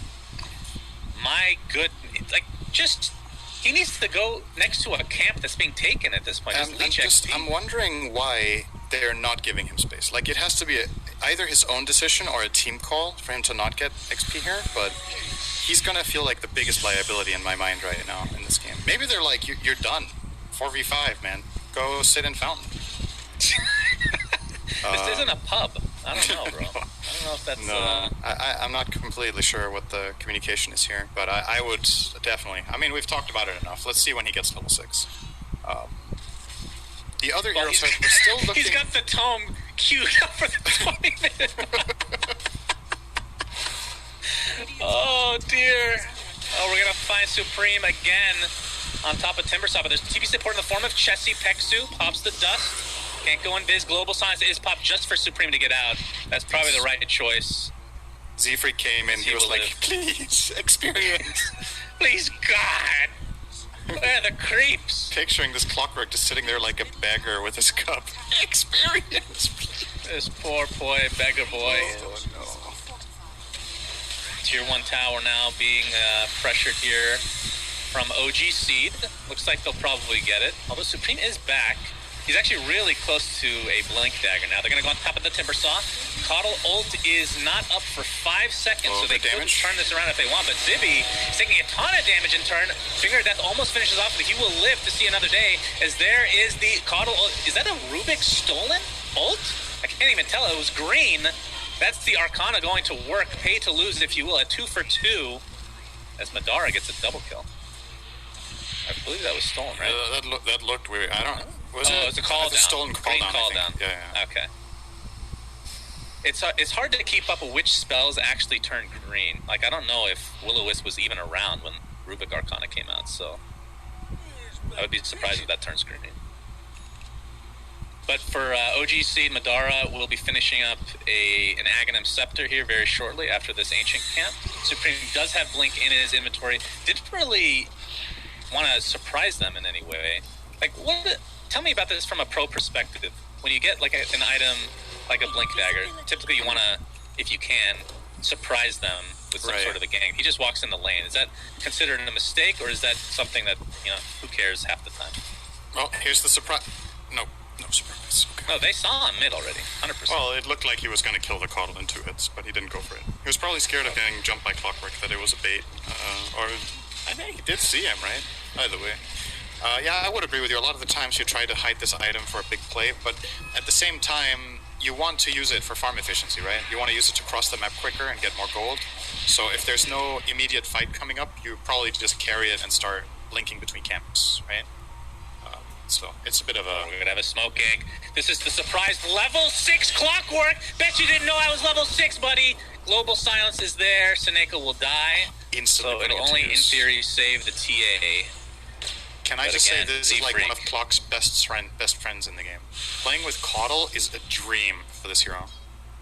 My good... Like, just... He needs to go next to a camp that's being taken at this point. I'm wondering why they're not giving him space. Like, it has to be either his own decision or a team call for him to not get XP here, but he's gonna feel like the biggest liability in my mind right now in this game. Maybe they're like, you're done. 4v5, man. Go sit in Fountain. This isn't a pub. I don't know, bro. I don't know if that's... No, I'm not completely sure what the communication is here, but I would definitely... I mean, we've talked about it enough. Let's see when he gets level 6. The other heroes are still looking... He's got the tome queued up for the 20 minutes. Oh, dear. Oh, we're going to find Supreme again on top of Timbersaw, but there's TP support in the form of Chessy Peksu. Pops the dust. Can't go in Biz. Global Science is popped just for Supreme to get out. That's probably the right choice. Z-Freak came in, he was like, please, experience. Please, God. Where are the creeps? Picturing this Clockwork just sitting there like a beggar with his cup. Experience, please. This poor boy, beggar boy. Oh, no. Tier 1 tower now being pressured here from OG.Seed. Looks like they'll probably get it. Although Supreme is back. He's actually really close to a Blink Dagger now. They're going to go on top of the Timbersaw. Coddle ult is not up for 5 seconds, so they could turn this around if they want. But Zibby is taking a ton of damage in turn. Finger of Death almost finishes off, but he will live to see another day, as there is the Coddle ult. Is that a Rubik stolen ult? I can't even tell. It was green. That's the Arcana going to work. Pay to lose, if you will. A 2 for 2 as Madara gets a double kill. I believe that was stolen, right? That looked weird. I don't know. It's a call down. Stolen Green call down. Yeah. Okay. It's hard to keep up with which spells actually turn green. Like, I don't know if Will-O-Wisp was even around when Rubik Arcana came out, so I would be surprised if that turns green. But for OG.Seed, Madara will be finishing up an Aghanim Scepter here very shortly after this Ancient Camp. Supreme does have Blink in his inventory. Didn't really want to surprise them in any way. Like, tell me about this from a pro perspective. When you get like an item like a Blink Dagger, typically you want to, if you can, surprise them with some sort of a gank. He just walks in the lane. Is that considered a mistake, or is that something that, who cares half the time? Well, here's the surprise. No surprise. Okay. No, they saw him mid already, 100%. Well, it looked like he was going to kill the Coddle in 2 hits, but he didn't go for it. He was probably scared of getting jumped by Clockwork, that it was a bait. Or I think he did see him, right? Either way. Yeah, I would agree with you. A lot of the times you try to hide this item for a big play, but at the same time, you want to use it for farm efficiency, right? You want to use it to cross the map quicker and get more gold. So if there's no immediate fight coming up, you probably just carry it and start linking between camps, right? So it's a bit of a... We're going to have a smoke gank. This is the surprise level 6 Clockwork. Bet you didn't know I was level 6, buddy. Global Silence is there. Seneko will die. Instantly, so it'll only, in theory, save the TA. Can I just say this is like one of Clock's best friends in the game. Playing with Coddle is a dream for this hero.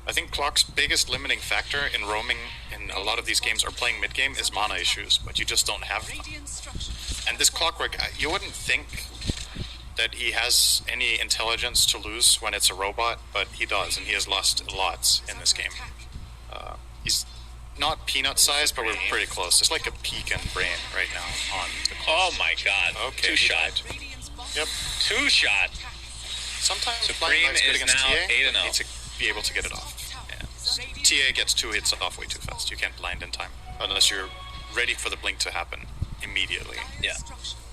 I think Clock's biggest limiting factor in roaming in a lot of these games or playing mid-game is mana issues, but you just don't have them. And this Clockwork, you wouldn't think that he has any intelligence to lose when it's a robot, but he does, and he has lost lots in this game. not peanut size, but we're pretty close. It's like a pecan brain right now on the Oh my god. Okay. 2 shot. Yep. 2 shot. Sometimes Supreme Blind Light's good is against now TA, 8-0. but need to be able to get it off. Yeah. TA gets 2 hits off way too fast. You can't blind in time. Unless you're ready for the blink to happen immediately. Yeah.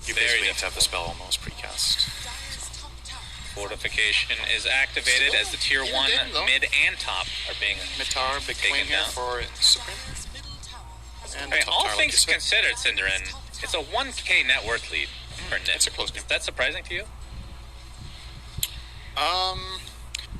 You Very basically have to have the spell almost precast. Fortification is activated as the tier 1 mid and top are being Mid tower, big taken swing here down. for Supreme. And Okay, top all tower, like things you said. considered, Cinderin, it's a 1k net worth lead for Nip. It's a close game. Is that surprising to you?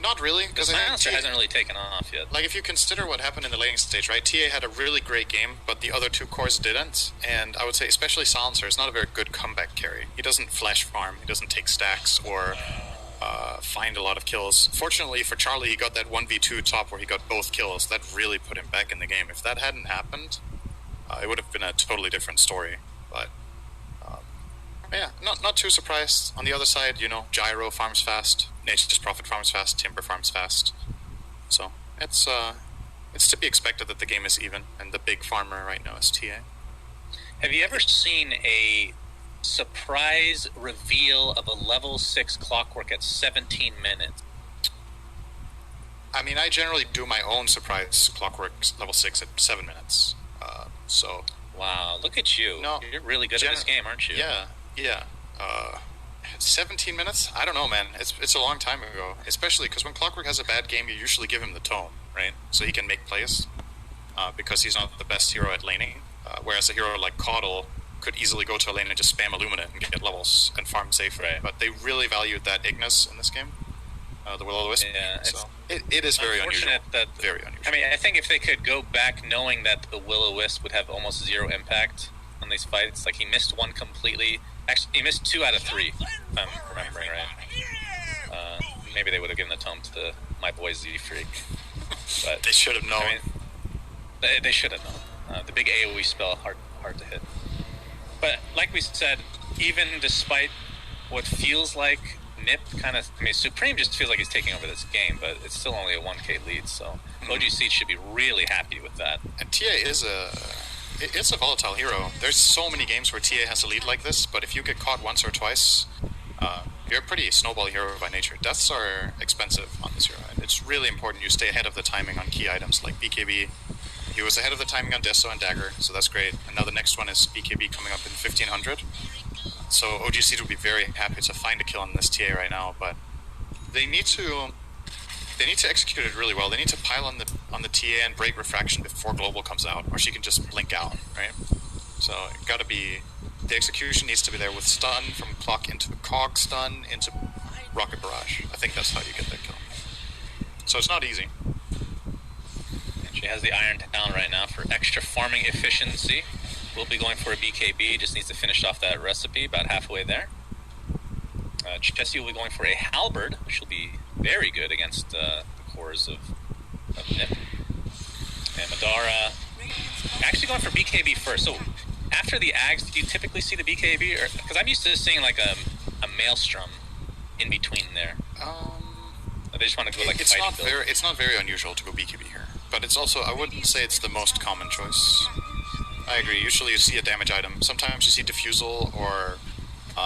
Not really, because I think Silencer TA hasn't really taken off yet. like, if you consider what happened in the laning stage, right? TA had a really great game, but the other 2 cores didn't. And I would say, especially Silencer, is not a very good comeback carry. He doesn't flash farm, he doesn't take stacks, or find a lot of kills. Fortunately for Charlie, he got that 1v2 top where he got both kills. That really put him back in the game. If that hadn't happened, it would have been a totally different story. But yeah, not too surprised. On the other side, you know, Gyro farms fast, Nature's Prophet farms fast, Timber farms fast. So it's to be expected that the game is even, and the big farmer right now is TA. Have you ever seen a surprise reveal of a level 6 clockwork at 17 minutes? I mean, I generally do my own surprise clockwork level 6 at 7 minutes. So Wow, look at you. No, You're really good at this game, aren't you? yeah. 17 minutes? I don't know, man. It's a long time ago. Especially because when Clockwork has a bad game, you usually give him the tome, right? So he can make plays, because he's not the best hero at laning. Whereas a hero like Caudle could easily go to a lane and just spam Illuminate and get levels and farm safe. Right. But they really valued that Ignis in this game, the Will-O-Wisp. Yeah, so it is very unusual. unfortunate that Very unusual. I mean, I think if they could go back knowing that the Will-O-Wisp would have almost 0 impact on these fights, like he missed 1 completely. Actually, he missed 2 out of 3, if I'm remembering right. Maybe they would have given the tome to my boy Z-Freak. But They should have known. I mean, they should have known. The big AoE spell, hard to hit. But like we said, even despite what feels like Nip kind of... I mean, Supreme just feels like he's taking over this game, but it's still only a 1k lead, so OG.Seed should be really happy with that. And TA is it's a volatile hero. There's so many games where TA has a lead like this, but if you get caught once or twice, you're a pretty snowball hero by nature. Deaths are expensive on this hero, and it's really important you stay ahead of the timing on key items like BKB. He was ahead of the timing on Deso and Dagger, so that's great. And now the next one is BKB coming up in 1500. So OG.Seed would be very happy to find a kill on this TA right now, but they need to execute it really well. They need to pile on the TA and break refraction before Global comes out, or she can just blink out, right? So it gotta be, the execution needs to be there with stun from clock into cog stun into rocket barrage. I think that's how you get that kill. So it's not easy. She has the Iron Talon right now for extra farming efficiency. We'll be going for a BKB, just needs to finish off that recipe, about halfway there. Chessie will be going for a Halberd, which will be very good against the cores of Nip. And Madara actually going for BKB first. So after the Ags, do you typically see the BKB? Because I'm used to seeing like a Maelstrom in between there. They just want to go like It's fighting build. it's not very unusual to go BKB here, but it's also, I wouldn't say it's the most common choice. I agree. Usually you see a damage item. Sometimes you see Diffusal or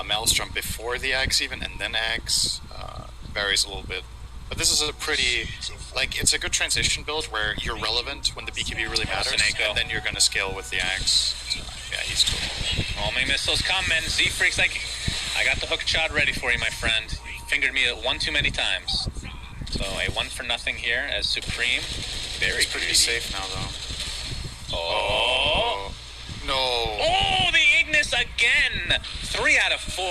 Maelstrom before the Ags even, and then Ags. Varies a little bit. But this is a pretty, like, it's a good transition build where you're relevant when the BKB really matters, Seneko. and then you're going to scale with the Ags. So, yeah, he's cool. Homing missiles coming. Z-Freak's like, I got the hook shot ready for you, my friend. You fingered me one too many times. So a 1-for-0 here as Supreme. Very He's pretty greedy. safe now, though. Oh. No. Oh, the Ignis again! 3 out of 4.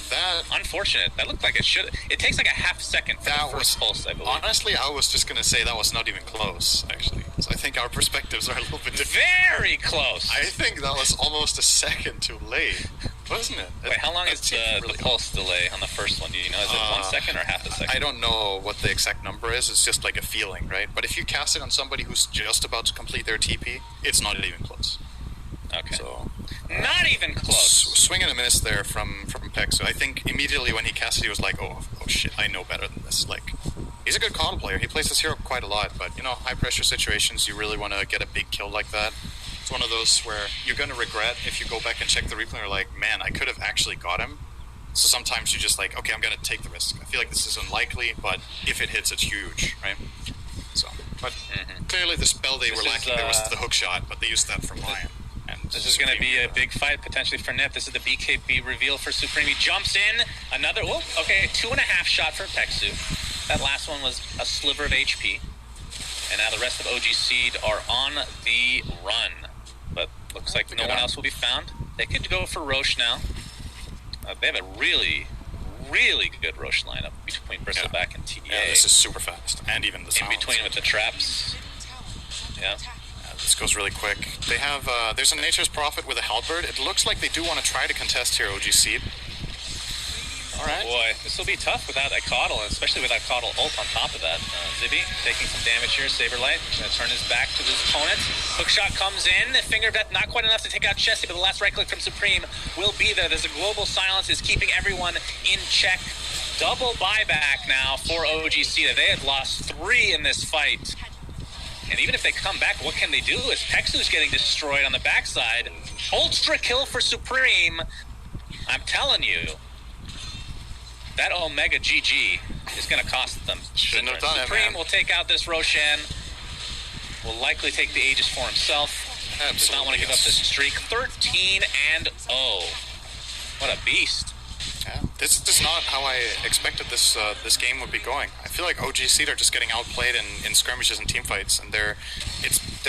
That Unfortunate. That looked like it should. It takes like a half second for That the first pulse, I believe. honestly, I was just going to say that was not even close, actually. So I think our perspectives are a little bit different. Very close. I think that was almost a second too late, wasn't it? Wait, how long That is seemed the really- pulse delay on the first one? Do you know? Is it 1 second or half a second? I don't know what the exact number is. It's just like a feeling, right? But if you cast it on somebody who's just about to complete their TP, it's not even close. Okay. So Not even close. swing and a miss there from Peck. So I think immediately when he cast it, he was like, oh shit, I know better than this. Like, He's a good Coddle player. He plays this hero quite a lot, but, you know, high-pressure situations, you really want to get a big kill like that. It's one of those where you're going to regret if you go back and check the replay and you're like, man, I could have actually got him. So sometimes you're just like, okay, I'm going to take the risk. I feel like this is unlikely, but if it hits, it's huge, right? So, but clearly the spell they were lacking there was the hook shot, but they used that for Lion. And this is going to be a big fight potentially for Nip. This is the BKB reveal for Supreme. He jumps in. Another, 2.5 shot for Pexu. That last one was a sliver of HP. And now the rest of OG.Seed are on the run. But looks like no one else will be found. They could go for Roche now. They have a really, really good Roche lineup between Bristleback and TA. Yeah, this is super fast. And even the silence. In between with the traps. Yeah. This goes really quick. They have, there's a Nature's Prophet with a Halberd. It looks like they do want to try to contest here, OG.Seed. Alright. Oh boy, this will be tough without a Coddle, especially without Coddle ult on top of that. Zibby taking some damage here. Saberlight gonna turn his back to his opponent. Hookshot comes in. Finger of Death not quite enough to take out Chessie, but the last right click from Supreme will be there. There's a global silence is keeping everyone in check. Double buyback now for OG.Seed. They had lost 3 in this fight. And even if they come back, what can they do? As Pexu's getting destroyed on the backside. Ultra kill for Supreme. I'm telling you, that Omega GG is going to cost them. Shouldn't have done Supreme it, man. will take out this Roshan. Will likely take the Aegis for himself. Absolutely, Does not want to give up this streak. 13-0. What a beast. Yeah, this is not how I expected this this game would be going. I feel like OG.Seed are just getting outplayed in skirmishes and teamfights, and they're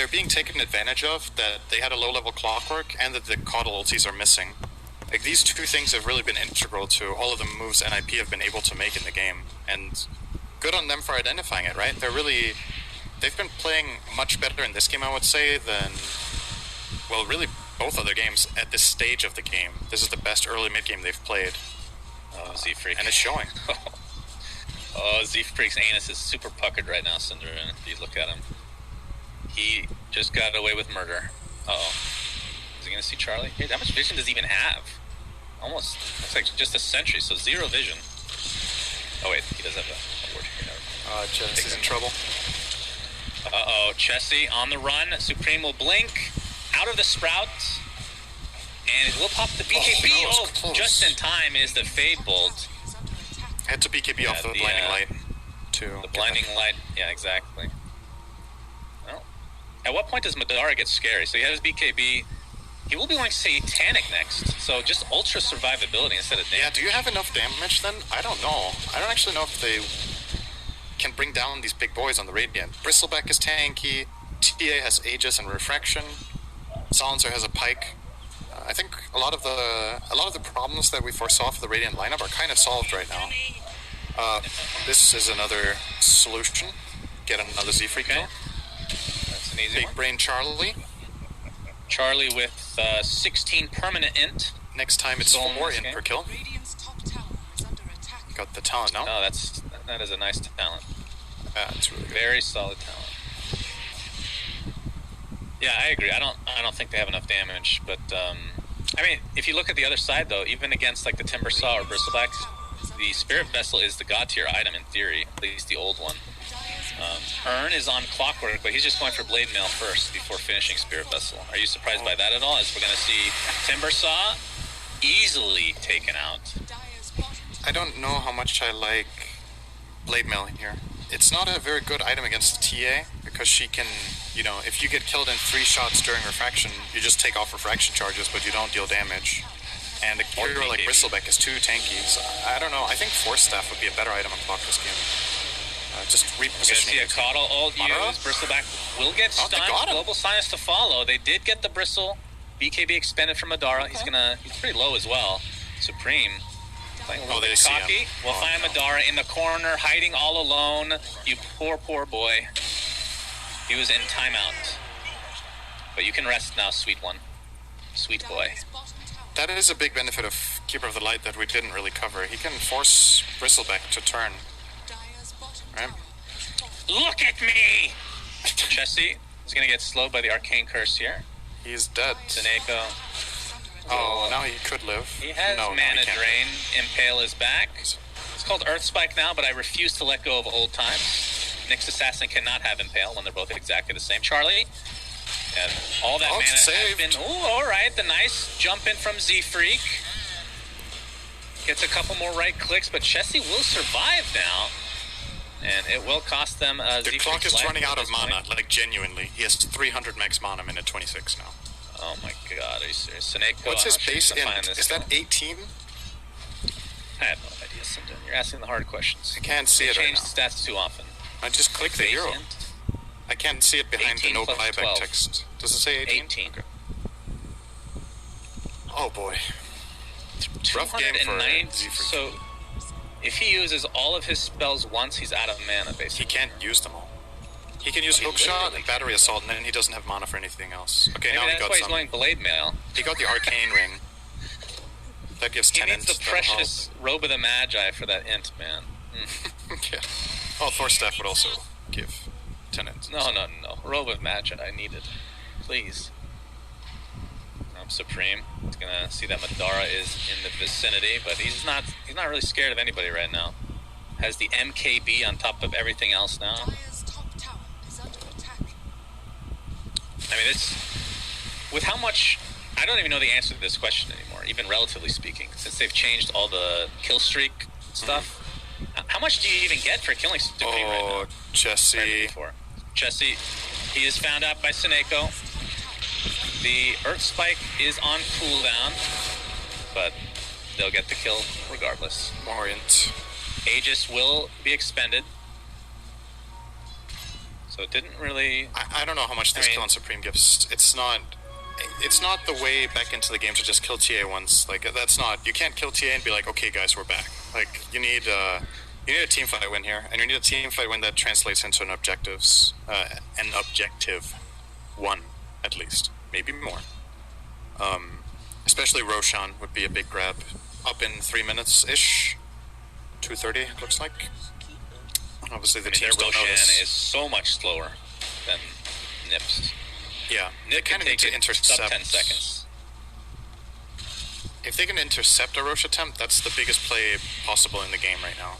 being taken advantage of. That they had a low-level clockwork, and that the Coddle ultis are missing. Like, these two things have really been integral to all of the moves NIP have been able to make in the game, and good on them for identifying it. Right? They've been playing much better in this game, I would say, than really both other games at this stage of the game. This is the best early mid game they've played. Z-Freak. And it's showing. Z-Freak's anus is super puckered right now, Cinderin. If you look at him. He just got away with murder. Uh-oh. Is he going to see Charlie? Hey, how much vision does he even have? Almost. Looks like just a sentry, so 0 vision. Oh, wait. He does have a word here. Jesse's in trouble. Uh-oh. Chessie on the run. Supreme will blink. Out of the sprout. And it will pop the BKB. Just in time is the Fade Bolt. Had to BKB off the blinding light. The blinding light. Yeah, exactly. Well, at what point does Madara get scary? So he has BKB. He will be going Satanic next. So just ultra survivability instead of damage. Yeah, do you have enough damage then? I don't know. I don't actually know if they can bring down these big boys on the Radiant. Bristleback is tanky. TA has Aegis and Refraction. Silencer has a Pike. I think a lot of the problems that we foresaw for the Radiant lineup are kind of solved right now. This is another solution. Get another Z-Freak kill. That's an easy Big one. Brain Charlie. Charlie with 16 permanent int. Next time it's 4 int per kill. Got the talent now. No, that is a nice talent. It's really good. Very solid talent. Yeah, I agree. I don't think they have enough damage, but I mean, if you look at the other side though, even against like the Timber Saw or Bristleback, the Spirit Vessel is the god tier item in theory, at least the old one. Earn is on Clockwork, but he's just going for Blade Mail first before finishing Spirit Vessel. Are you surprised by that at all? As we're going to see Timber Saw easily taken out. I don't know how much I like Blade Mail here. It's not a very good item against TA, because she can, if you get killed in 3 shots during Refraction, you just take off Refraction charges, but you don't deal damage. And a hero like Bristleback is too tanky, so I don't know. I think Force Staff would be a better item on Clock this game. Just repositioning. We're going to see a Coddle ult used. Bristleback will get stunned. Global Science to follow. They did get the Bristle. BKB expended from Madara. He's pretty low as well. Supreme. Playing a little bit cocky. We'll find Madara in the corner, hiding all alone. You poor, poor boy. He was in timeout. But you can rest now, sweet one. Sweet boy. That is a big benefit of Keeper of the Light that we didn't really cover. He can force Bristleback to turn. Right? Look at me! Chessie is going to get slowed by the Arcane Curse here. He's dead. Daneko. Oh, now he could live. He has mana drain. Impale is back. It's called Earth Spike now, but I refuse to let go of old times. Nyx Assassin cannot have Impale when they're both exactly the same. Charlie, and all that mana has been... Ooh, all right, the nice jump in from Z-Freak. Gets a couple more right clicks, but Chessie will survive now. And it will cost them the clock is running out of mana, like genuinely. He has 300 max mana, minute 26 now. Oh my god, are you serious? Seneko, what's his base int? Is that 18? I have no idea, Syndon. You're asking the hard questions. I can't see it right now. Change stats too often. I just click the hero. I can't see it behind the no buyback 12. text. Does it say 18? 18. Okay. Oh boy. Rough game for Z-Freak. So, if he uses all of his spells once, he's out of mana, basically. He can't use them all. He can use Hook Shot and Battery Assault, and then he doesn't have mana for anything else. Okay, maybe now he got that's why some. he's going Blade Mail. He got the Arcane Ring. That gives 10 He needs the precious Robe of the Magi for that int, man. Yeah. Oh, Thor Staff would also give 10 ints. No. Robe of Magi, I need it. Please. Supreme. He's gonna see that Madara is in the vicinity, but he's not really scared of anybody right now. Has the MKB on top of everything else now. Dire's top tower is under attack. I mean, it's with how much. I don't even know the answer to this question anymore, even relatively speaking, since they've changed all the kill streak stuff. How much do you even get for killing Supreme right now? Chessie. Chessie, he is found out by Seneko. The Earth Spike is on cooldown, but they'll get the kill regardless. Morient. Aegis will be expended. So it didn't really... I don't know how much this kill on Supreme gives. It's not the way back into the game to just kill TA once. Like, that's not... You can't kill TA and be like, okay guys, we're back. Like, you need a team fight win here, and you need a team fight win that translates into an objective one, at least. Maybe more. Especially Roshan would be a big grab. Up in 3 minutes-ish. 2:30, looks like. Obviously, the teams don't know this. Roshan is so much slower than Nips. Yeah, they kind of need to intercept. Sub 10 seconds. If they can intercept a Rosh attempt, that's the biggest play possible in the game right now.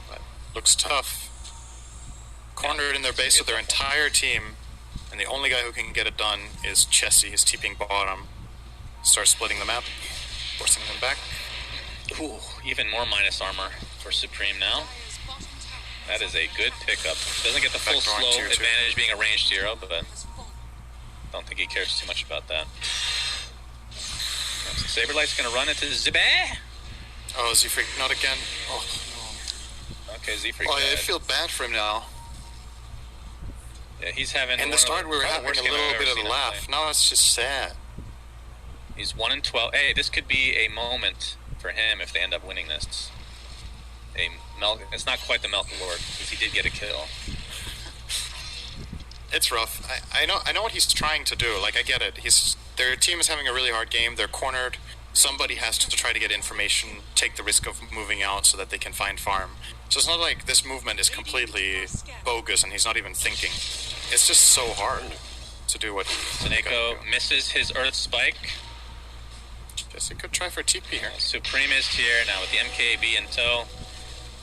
But looks tough. Cornered in their base with their entire team. And the only guy who can get it done is Chessie. He's TPing bottom. Starts splitting the map. Forcing them back. Ooh, even more minus armor for Supreme now. That is a good pickup. Doesn't get the full slow advantage being a ranged hero, but I don't think he cares too much about that. Saberlight's going to run into Zibé. Oh, Z-Freak, not again. Oh, no. Okay, Z-Freak. Oh, I feel bad for him now. Yeah, he's having... In the start, we were having a little bit of a laugh. Now it's just sad. He's 1-12. Hey, this could be a moment for him if they end up winning this. It's not quite the Milk Lord, because he did get a kill. It's rough. I know what he's trying to do. Like, I get it. Their team is having a really hard game. They're cornered. Somebody has to try to get information, take the risk of moving out so that they can find farm. So it's not like this movement is completely bogus and he's not even thinking. It's just so hard to do what Seneko misses his Earth Spike. Guess he could try for TP here. Supreme is here now with the MKB in tow.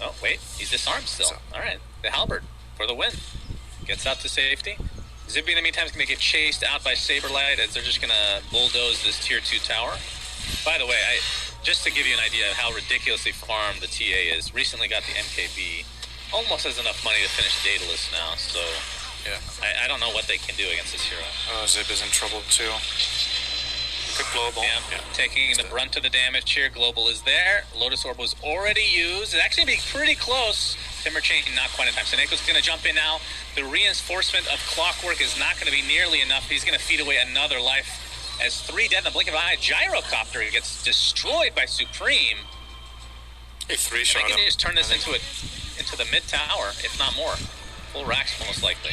Oh, wait. He's disarmed still. Alright. The Halberd for the win. Gets out to safety. Zippy in the meantime is going to get chased out by Saberlight as they're just going to bulldoze this tier 2 tower. By the way, just to give you an idea of how ridiculously farmed the TA is, recently got the MKB. Almost has enough money to finish Daedalus now, so yeah. I don't know what they can do against this hero. Oh, Zip is in trouble too. Good global. Yeah. Taking the brunt of the damage here. Global is there. Lotus Orb was already used. It's actually being pretty close. Timber Chain, not quite in time. Seneko's going to jump in now. The reinforcement of Clockwork is not going to be nearly enough. He's going to feed away another life. As 3 dead in the blink of an eye, Gyrocopter gets destroyed by Supreme. A 3-shot him. They can just turn this into the mid tower, if not more. Full racks, most likely.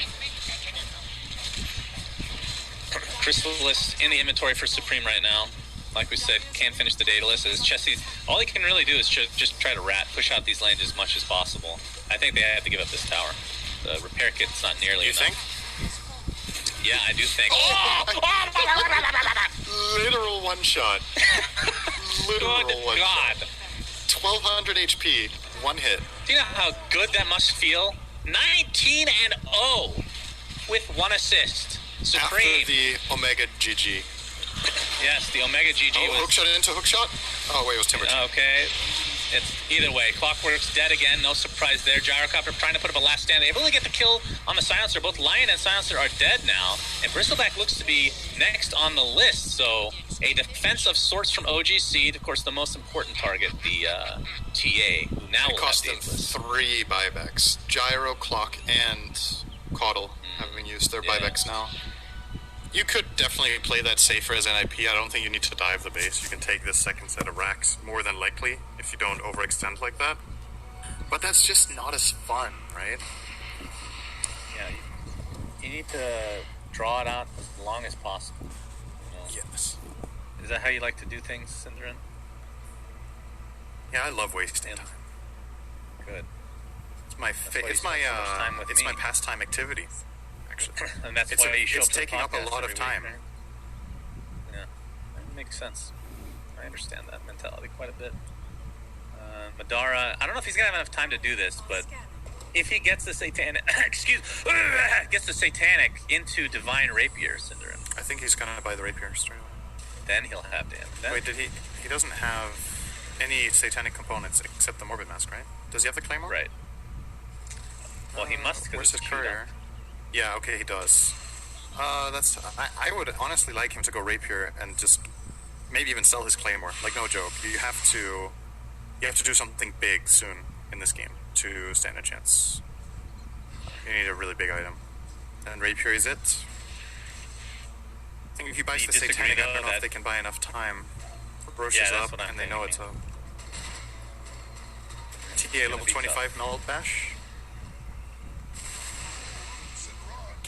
Chrysalis in the inventory for Supreme right now. Like we said, can't finish the Daedalus. As Chessie's, all he can really do is just try to push out these lanes as much as possible. I think they have to give up this tower. The repair kit's not nearly enough. You think? Yeah, I do think. Literal one-shot. Literal Good one-shot. God. 1200 HP, one hit. Do you know how good that must feel? 19-0 with one assist. Supreme. After the Omega GG. Yes, the Omega GG was... hookshot into hookshot? Oh, wait, it was Timber. Okay. It's either way. Clockwork's dead again. No surprise there. Gyrocopter trying to put up a last stand. Able to get the kill on the Silencer. Both Lion and Silencer are dead now. And Bristleback looks to be next on the list. So a defense of sorts from OG.Seed. Of course, the most important target, the TA, who now will cost have them the 3 buybacks. Gyro, Clock, and Caudle having used their buybacks now. You could definitely play that safer as NIP. I don't think you need to dive the base. You can take this second set of racks more than likely if you don't overextend like that. But that's just not as fun, right? Yeah, you need to draw it out as long as possible. You know? Yes. Is that how you like to do things, Synderen? Yeah, I love wasting time. Good. It's my it's my pastime activity. Actually. And that's why you show up it's to the taking up a podcast lot of every time. week, right? Yeah, that makes sense. I understand that mentality quite a bit. Madara, I don't know if he's gonna have enough time to do this, but if he gets the satanic, gets the satanic into Divine Rapier, Synderen, I think he's gonna buy the rapier straight away. then he'll have damage. Then, Wait, he doesn't have any satanic components except the Morbid Mask, right? Does he have the Claymore? right. Well, he must. Where's his courier? Yeah, okay, he does. I would honestly like him to go rapier and just maybe even sell his Claymore. Like, no joke. You have to do something big soon in this game to stand a chance. You need a really big item. And rapier is it. I think if he buys the satanic, I don't know if they can buy enough time. Roche is up, and they know it's up. TA level 25 null bash.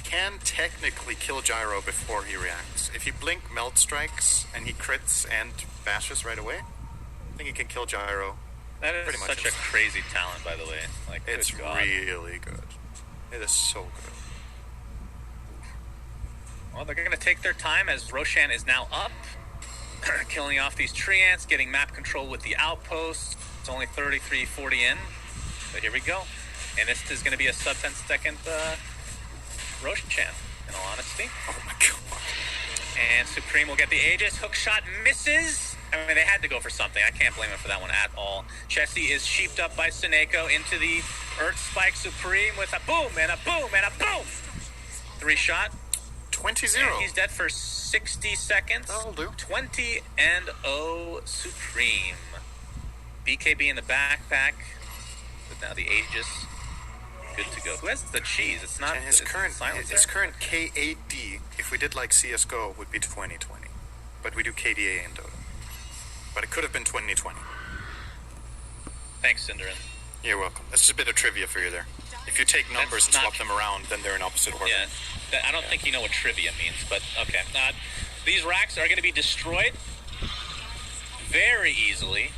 Can technically kill Gyro before he reacts. If he blink melt strikes and he crits and bashes right away, I think he can kill Gyro. That is pretty much such a crazy talent, by the way. Like, it's good God. really good. It is so good. Well, they're going to take their time as Roshan is now up, killing off these tree ants, getting map control with the outpost. It's only 33-40 in, but here we go. And this is going to be a sub 10 second Roshan, in all honesty. Oh my god. And Supreme will get the Aegis. Hookshot misses. I mean, they had to go for something. I can't blame him for that one at all. Chessie is sheeped up by Seneko into the Earth Spike. Supreme with a boom and a boom and a boom. 3-shot. 20-0. And he's dead for 60 seconds. That'll do. 20-0 Supreme. BKB in the backpack. With now the Aegis. Good to go. Who has the cheese? It's not. And his current KAD, if we did like CSGO, would be 2020. But we do KDA in Dota. But it could have been 2020. Thanks, Synderen. You're welcome. That's just a bit of trivia for you there. If you take numbers and swap them around, then they're in opposite order. Yeah, I don't think you know what trivia means, but okay. These racks are going to be destroyed very easily.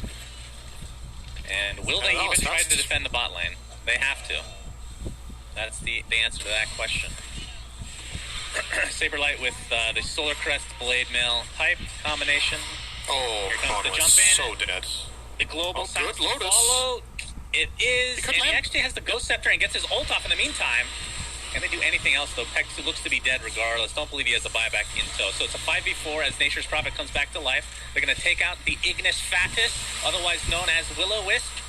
And will they even try to defend the bot lane? They have to. That's the answer to that question. Saberlight with the Solar Crest, Blade Mail, Pipe combination. Oh, Here comes the jump in. so dead. The global good Lotus. follow. It is, and he land. actually has the Ghost Scepter and gets his ult off in the meantime. Can they do anything else, though? Pex looks to be dead regardless. Don't believe he has a buyback in tow. So it's a 5v4 as Nature's Prophet comes back to life. They're going to take out the Ignis Fatus, otherwise known as Will-O-Wisp.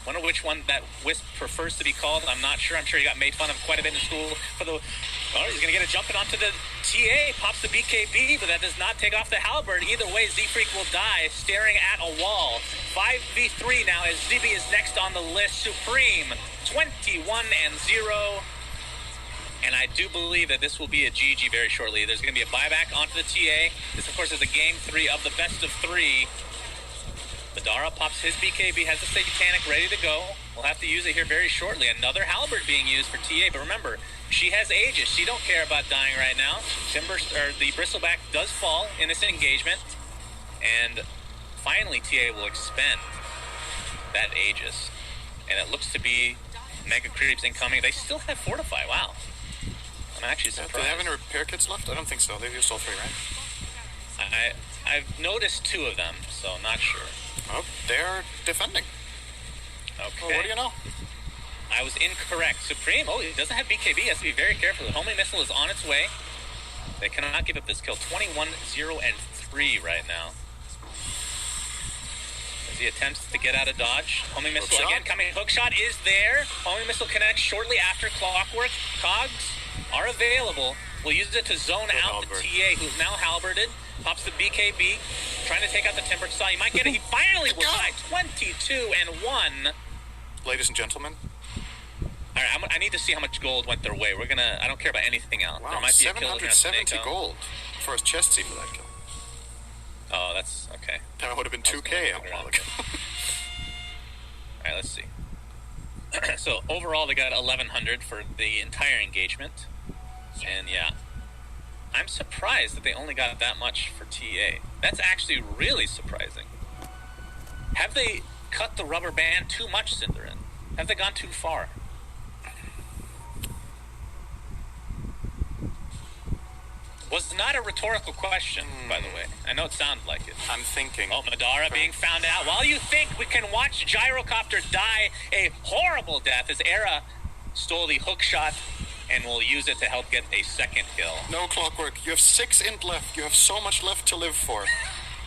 Wonder which one that Wisp prefers to be called. I'm not sure. I'm sure he got made fun of quite a bit in school for the... Oh, he's going to get a jump in onto the TA. Pops the BKB, but that does not take off the halberd. Either way, Z-Freak will die, staring at a wall. 5v3 now as ZB is next on the list. Supreme, 21-0. And I do believe that this will be a GG very shortly. There's going to be a buyback onto the TA. This, of course, is a game 3 of the best of 3. Madara pops his BKB, has the Satanic ready to go. We'll have to use it here very shortly. Another halberd being used for TA, but remember, she has Aegis. She don't care about dying right now. The Bristleback does fall in this engagement. And finally, TA will expend that Aegis. And it looks to be Mega Creeps incoming. They still have Fortify. Wow. I'm actually surprised. Do they have any repair kits left? I don't think so. They've used all 3, right? I've noticed 2 of them, so not sure. Oh, they're defending. Okay. Oh, what do you know? I was incorrect. Supreme, he doesn't have BKB. He has to be very careful. The homing missile is on its way. They cannot give up this kill. 21-0-3 right now. As he attempts to get out of dodge. Homing missile Hook again shot. coming. Hook shot is there. Homing missile connects shortly after Clockwork. Cogs are available. We'll use it to zone Good out halberd. the TA, who's now halberded. Pops the BKB, trying to take out the tempered saw. He might get it. He finally will die. 22-1. Ladies and gentlemen. All right, I need to see how much gold went their way. I don't care about anything else. Wow, There might be a kill here on 770 Snake. gold for a chest seat for that kill. Oh, that's okay. That would have been 2K a while ago. All right, let's see. So overall, they got 1,100 for the entire engagement, and yeah, I'm surprised that they only got that much for TA. That's actually really surprising. Have they cut the rubber band too much, Cinderin? Have they gone too far? Was not a rhetorical question, by the way. I know it sounded like it. I'm thinking. Oh, Madara being found out. While you think we can watch Gyrocopter die a horrible death, as Era stole the hook shot and will use it to help get a second kill. No Clockwork. You have 6 int left. You have so much left to live for.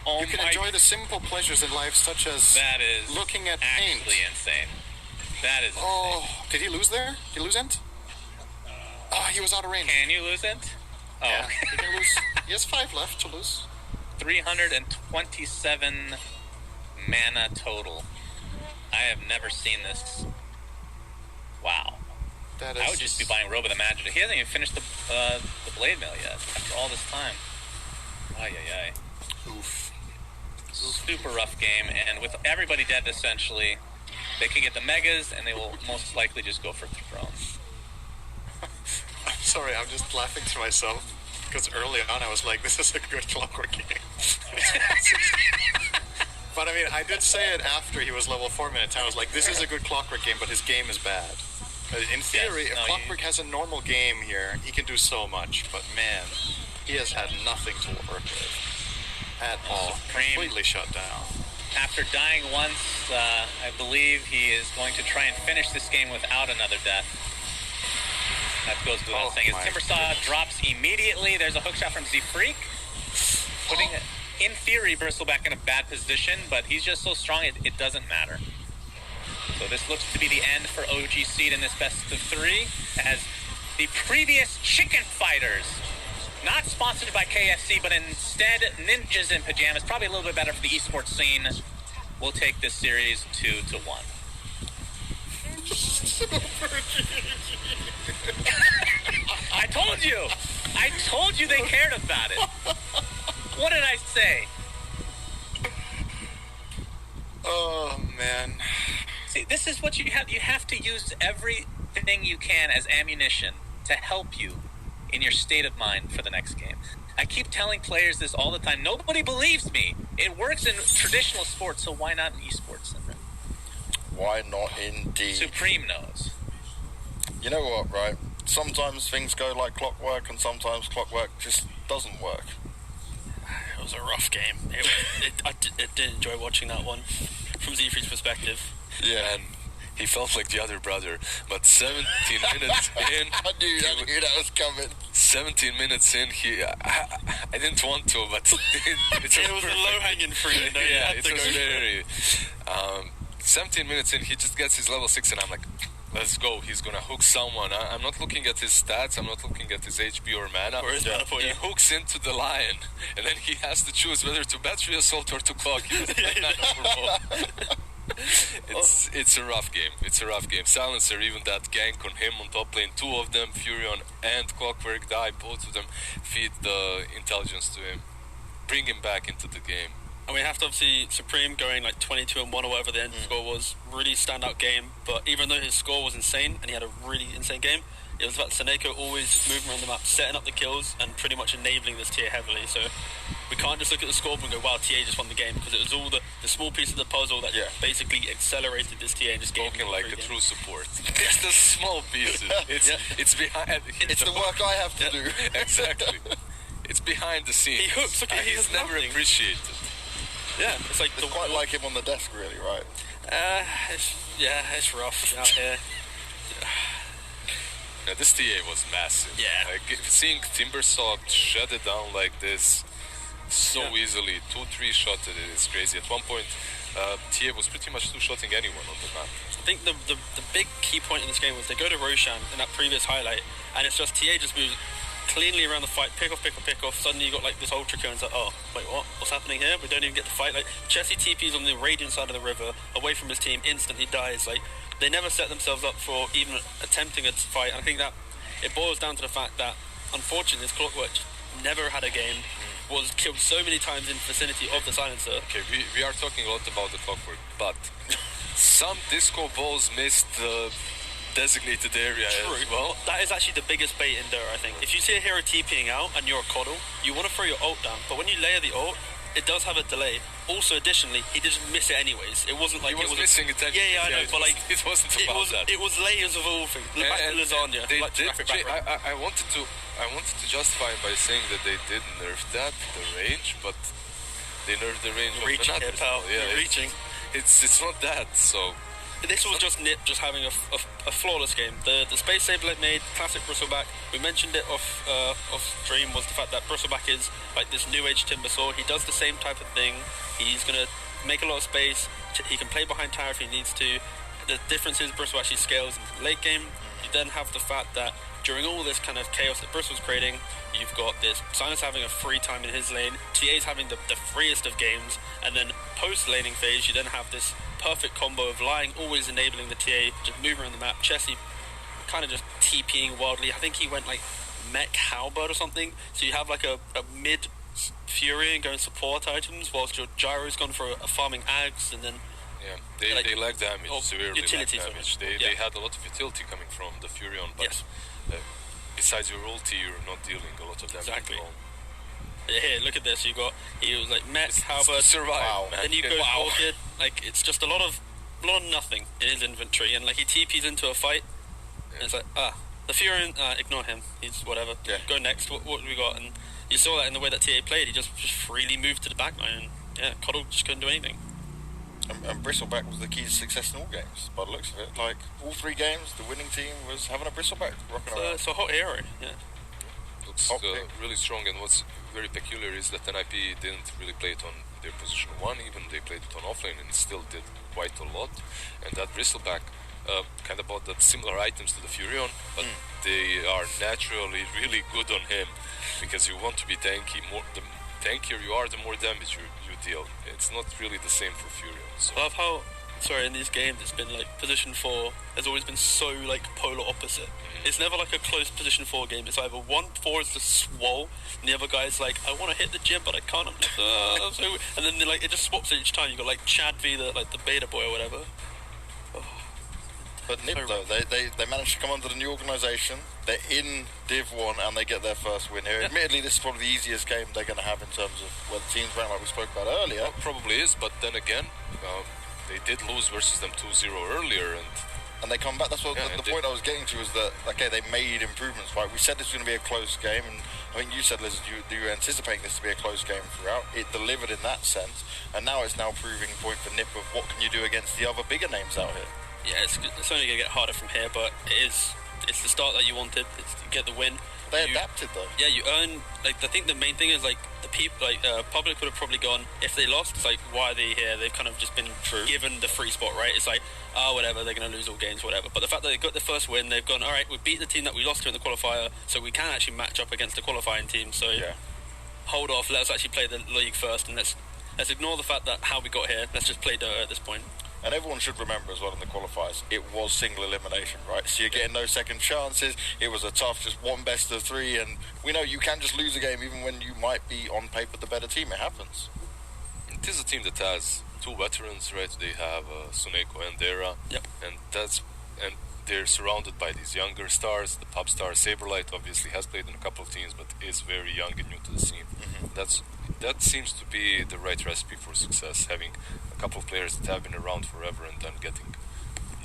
Oh, You can enjoy the simple pleasures in life, such as That is looking at paint. actually insane. That is insane. Oh, did he lose there? Did he lose int? Oh, he was out of range. Can you lose it? Oh, Yeah, he can lose. He has 5 left to lose. 327 mana total. I have never seen this. Wow. That is. I would just be buying Robe of the Magic. He hasn't even finished the Blade Mail yet after all this time. Ay, ay, ay. Oof. Super rough game, and with everybody dead essentially, they can get the Megas, and they will most likely just go for Throne. I'm sorry, I'm just laughing to myself. Because early on I was like, this is a good Clockwork game. But I mean, I did say it after he was level 4 minutes. I was like, this is a good Clockwork game, but his game is bad. In theory, Yes, if Clockwork has a normal game here, he can do so much. But man, he has had nothing to work with at all. Supreme. Completely shut down. After dying once, I believe he is going to try and finish this game without another death. That goes without saying. His my Timbersaw drops immediately. There's a hook shot from Z-Freak. Putting, in theory, Bristleback in a bad position, but he's just so strong it doesn't matter. So this looks to be the end for OG.Seed in this best of 3, as the previous Chicken Fighters, not sponsored by KFC, but instead Ninjas in Pajamas, probably a little bit better for the esports scene, will take this series 2-1. I told you they cared about it. What did I say? Oh, man. See, this is what you have. You have to use everything you can as ammunition to help you in your state of mind for the next game. I keep telling players this all the time. Nobody believes me. It works in traditional sports, so why not in esports? Why not indeed? Supreme knows. You know what, right? Sometimes things go like clockwork, and sometimes clockwork just doesn't work. It was a rough game. I did enjoy watching that one from Z3's perspective. Yeah, and he felt like the other brother. But 17 minutes in, I knew that was coming. 17 minutes in, I didn't want to, but it's It was a low-hanging fruit. You know, yeah, you had it to was go very. 17 minutes in, he just gets his level 6, and I'm like, let's go. He's gonna hook someone. I'm not looking at his stats. I'm not looking at his HP or mana. Or his mana point, He yeah. hooks into the lion, and then he has to choose whether to battery assault or to clock. It's a rough game. It's a rough game. Silencer, even that gank on him on top lane, 2 of them, Furion and Clockwork die. Both of them feed the intelligence to him, bring him back into the game. And we have to obviously Supreme going like 22-1 or whatever the end score was, really standout game. But even though his score was insane and he had a really insane game, it was about Seneko always just moving around the map, setting up the kills and pretty much enabling this tier heavily. So we can't just look at the scoreboard and go, wow, TA just won the game, because it was all the small piece of the puzzle that basically accelerated this TA and just gave Spoken him like a game. true support. It's the small pieces. It's behind. It's the work I have to do. Exactly. It's behind the scenes. He hooks. Look at he He's has never nothing. appreciated. Yeah, it's like It's quite like him on the desk, really, right? It's rough out here. Yeah, this TA was massive. Yeah. Like, seeing Timbersaw shut it down like this so easily, 2-3 shot it is crazy. At one point, TA was pretty much two-shotting anyone on the map. I think the big key point in this game was they go to Roshan in that previous highlight, and it's just TA just moves cleanly around the fight, pick off. Suddenly you got like this ultra kill, and it's like, oh, wait, what's happening here? We don't even get to fight. Like, Chessie TP's on the Radiant side of the river, away from his team, instantly dies. Like, they never set themselves up for even attempting a fight. And I think that it boils down to the fact that, unfortunately, this Clockwork never had a game, was killed so many times in vicinity of the silencer. Okay, we are talking a lot about the Clockwork, but some disco balls missed the designated area as well. That is actually the biggest bait in Dura, I think. If you see a hero TPing out and you're a coddle, you want to throw your ult down, but when you layer the ult, it does have a delay. Also, additionally, he did miss it anyways. It wasn't like he was missing it. Yeah, I know, but like it wasn't about that. It was layers of all things. Back to lasagna. I wanted to justify him by saying that they did nerf that the range, but they nerfed the range. Reaching of here, pal. Yeah, You're reaching. It's not that. So this was just Nip just having a flawless game. The space saber they made, classic Bristleback. We mentioned it off stream, was the fact that Bristleback is like this new age Timbersaw. He does the same type of thing. He's gonna make a lot of space. He can play behind tower if he needs to. The difference is Bristol actually scales in the late game. You then have the fact that during all this kind of chaos that Bristol's creating, you've got this Silas having a free time in his lane, TA's having the freest of games, and then post-laning phase, you then have this perfect combo of lying, always enabling the TA, just move around the map. Chessie kind of just TPing wildly. I think he went like Mech Halberd or something. So you have like a mid Fury and going support items, whilst your Gyro's gone for a farming Ags, and then they lack damage, severely utility lack damage. They had a lot of utility coming from the Furion, but besides your ulti, you're not dealing a lot of damage. Exactly. At all. Here, look at this. He was like Mech Halberd. Survive. Wow. Then you go Orchid. Like, it's just a lot of nothing in his inventory, and like he TPs into a fight, and it's like, the Furion, ignore him. He's whatever. Yeah. Go next. What do we got? And you saw that in the way that TA played. He just freely moved to the backline, and Coddle just couldn't do anything. And Bristleback was the key to success in all games, by the looks of it. Like, all 3 games, the winning team was having a Bristleback rocking around. It's a hot hero, yeah. Looks really strong, and what's very peculiar is that NIP didn't really play it on their position 1, even they played it on offlane and still did quite a lot. And that Bristleback kind of bought the similar items to the Furion, but they are naturally really good on him, because you want to be tanky. The tankier you are, the more damage you deal. It's not really the same for Furion. So. I love how, in these games it's been like position 4 has always been so like polar opposite. It's never like a close position 4 game. It's either 1-4 is the swole, and the other guy's like, I want to hit the gym, but I can't. And then like it just swaps each time. You got like Chad V, the beta boy or whatever. But Nip, though, they managed to come under the new organisation. They're in Div 1 and they get their first win here. Admittedly, this is probably the easiest game they're going to have in terms of where the teams rank, like we spoke about earlier. Well, probably is, but then again, they did lose versus them 2-0 earlier, and they come back. That's what the point I was getting to is that, okay, they made improvements, right? We said this was going to be a close game, and I think you said, Liz, you were anticipating this to be a close game throughout. It delivered in that sense, and now it's now proving point for Nip of what can you do against the other bigger names out here. Yeah, it's only going to get harder from here, but it's the start that you wanted. It's to get the win. They adapted though. Yeah, you earn, like, I think the main thing is, like, the people, like, public would have probably gone, if they lost, it's like, why are they here? They've kind of just been given the free spot, right? It's like, whatever, they're going to lose all games, whatever. But the fact that they got the first win, they've gone, all right, we beat the team that we lost to in the qualifier, so we can actually match up against the qualifying team. So hold off, let us actually play the league first, and let's ignore the fact that how we got here. Let's just play Dota at this point. And everyone should remember as well in the qualifiers, it was single elimination, right? So you're getting no second chances. It was a tough, just one best of 3, and we know you can just lose a game even when you might be on paper the better team. It happens. it is a team that has 2 veterans, right? They have Suneko and Dera, and they're surrounded by these younger stars. The pop star Saberlight obviously has played in a couple of teams, but is very young and new to the scene. That seems to be the right recipe for success, having a couple of players that have been around forever and then getting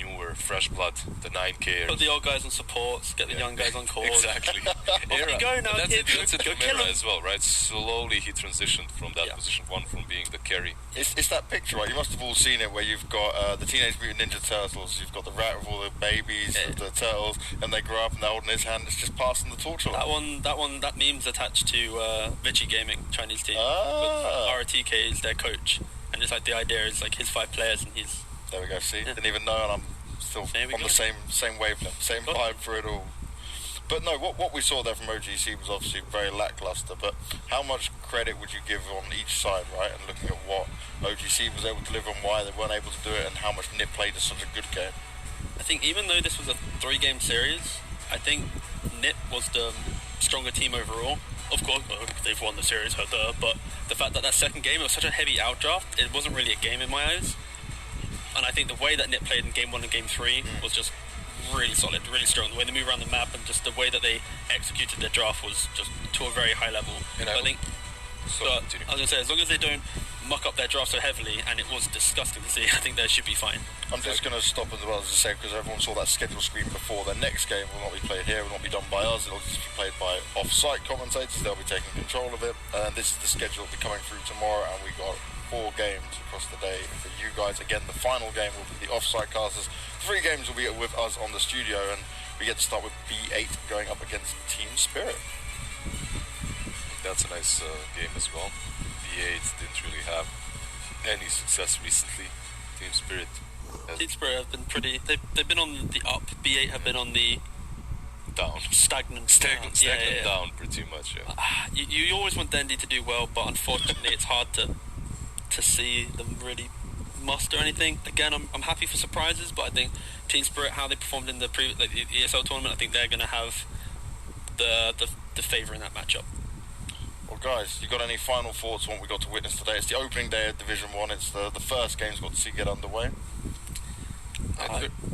newer, fresh blood, the 9Kers. Put the old guys on supports, get the young guys on calls. Exactly. You go now, that's kid. it Go from kill Era him. as well, right? Slowly he transitioned from that position 1 from being the carry. It's that picture, right? You must have all seen it where you've got the Teenage Mutant Ninja Turtles, you've got the rat with all the babies, the turtles, and they grow up and they're holding his hand. It's just passing the torch along. That meme's attached to Vichy Gaming, Chinese team. Ah. RTK is their coach, and it's like the idea is like his 5 players, and he's. There we go. See, didn't even know, and I'm still on the same wavelength, same vibe for it all. But no, what we saw there from OG.Seed was obviously very lackluster. But how much credit would you give on each side, right? And looking at what OG.Seed was able to deliver and why they weren't able to do it, and how much Nip played is such a good game. I think even though this was a 3-game series, I think Nip was the stronger team overall. Of course, they've won the series, but the fact that second game, it was such a heavy outdraft, it wasn't really a game in my eyes. And I think the way that Nip played in Game 1 and Game 3 was just really solid, really strong. The way they moved around the map and just the way that they executed their draft was just to a very high level. And I think, I was going to say, as long as they don't muck up their draft so heavily, and it was disgusting to see, I think they should be fine. I'm just going to stop as well as I say, because everyone saw that schedule screen before. The next game will not be played here, will not be done by us, it'll just be played by off-site commentators. They'll be taking control of it, and this is the schedule that will be coming through tomorrow, and we got 4 games across the day for you guys. Again, the final game will be the off-site casters. 3 games will be with us on the studio, and we get to start with B8 going up against Team Spirit. That's a nice game as well. B8 didn't really have any success recently. Team Spirit have been pretty. They've been on the up. B8 have been on the down. Stagnant Down pretty much. Yeah. You always want Dendy to do well, but unfortunately, it's hard to see them really muster anything. Again, I'm happy for surprises, but I think Team Spirit, how they performed in the the ESL tournament, I think they're going to have the favour in that matchup. Well, guys, you got any final thoughts on what we got to witness today? It's the opening day of Division 1. It's the first game's got to see get underway.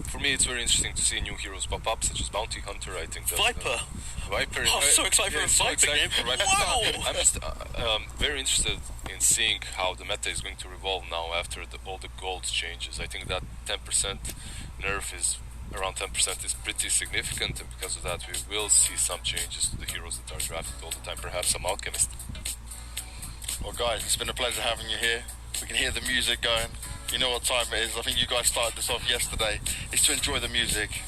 For me, it's very interesting to see new heroes pop up, such as Bounty Hunter. I think that's, Viper. Viper. Oh, I'm so excited for a Viper game. Wow! I'm just very interested in seeing how the meta is going to revolve now after all the gold changes. I think that 10% nerf is around 10% is pretty significant, and because of that, we will see some changes to the heroes that are drafted all the time. Perhaps some Alchemist. Well, guys, it's been a pleasure having you here. We can hear the music going. You know what time it is. I think you guys started this off yesterday. It's to enjoy the music.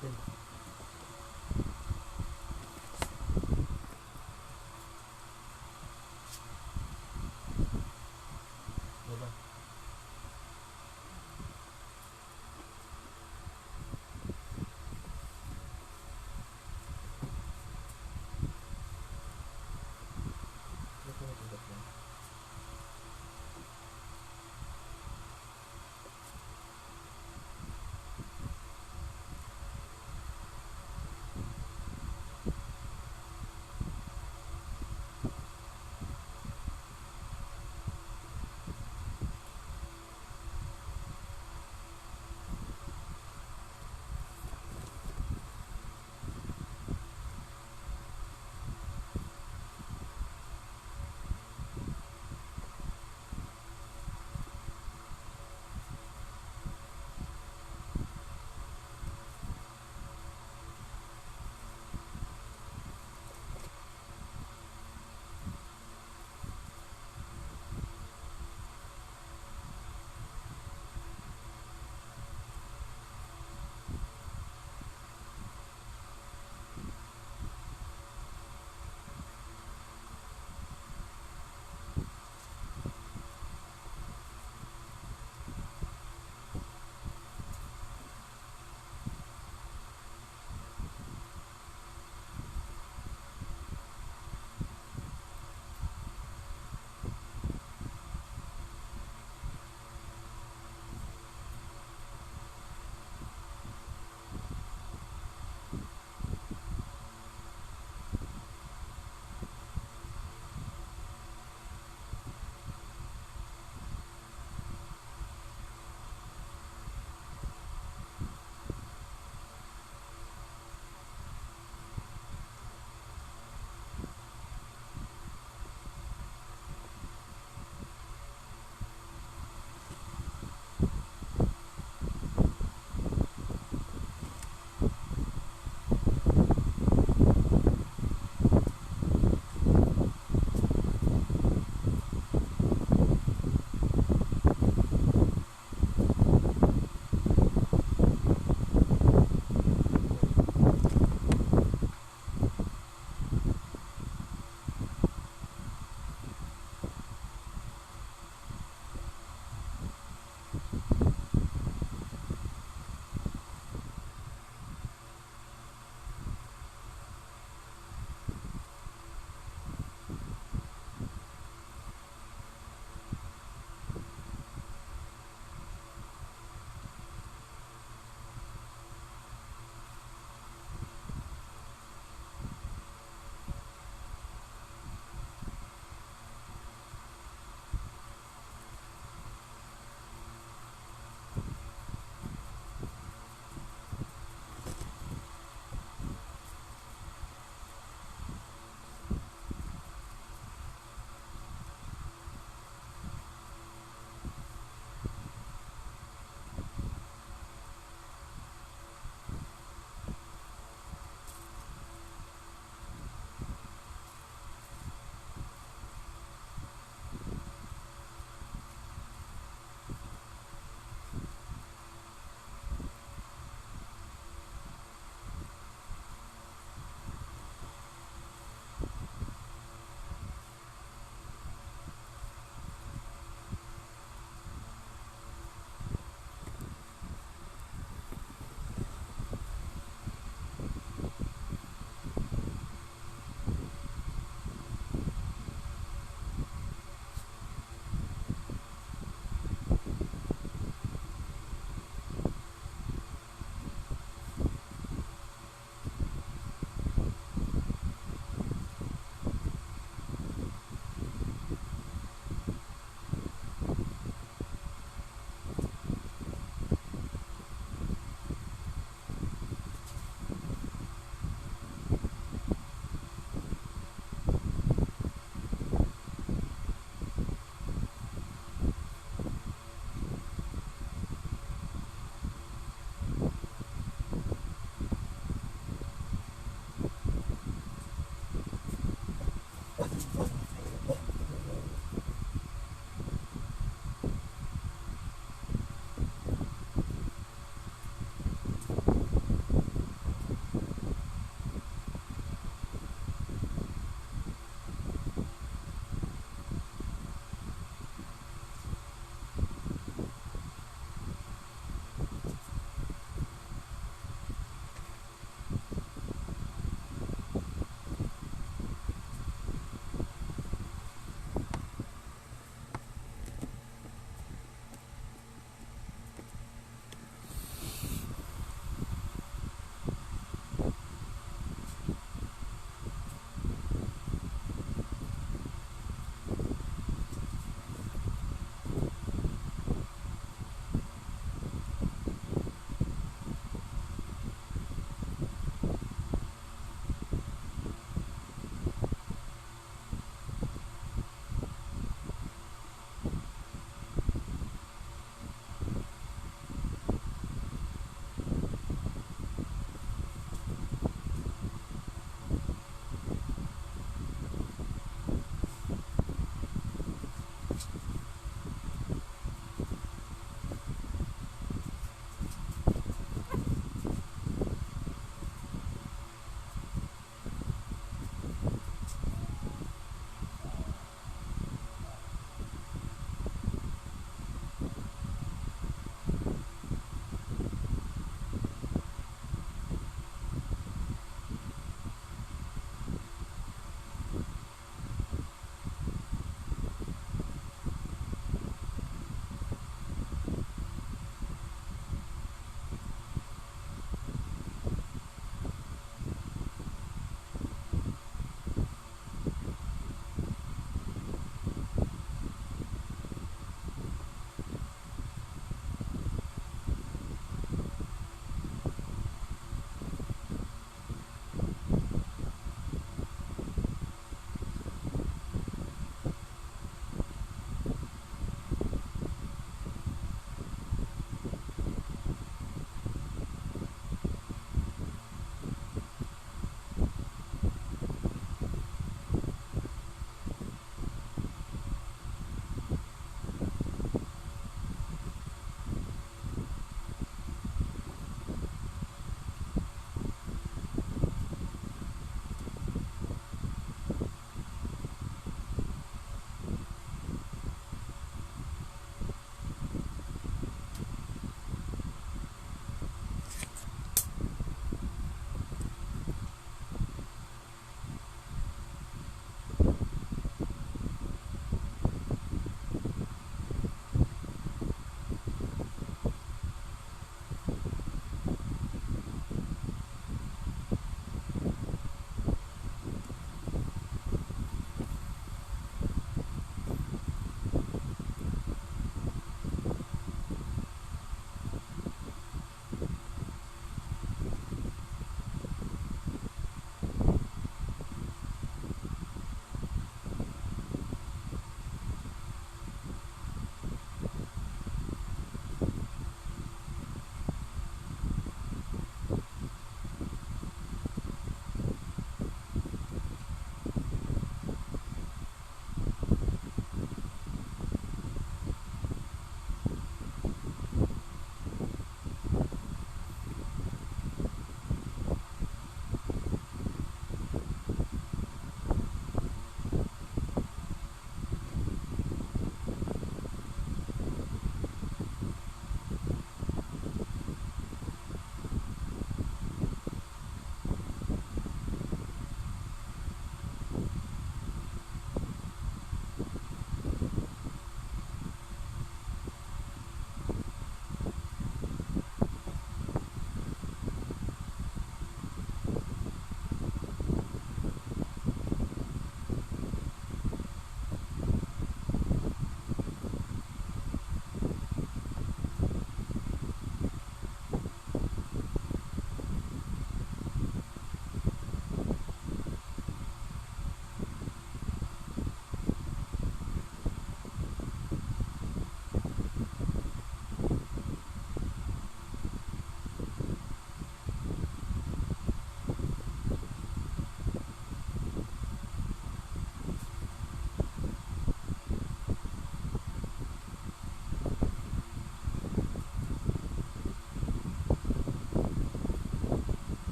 Yeah.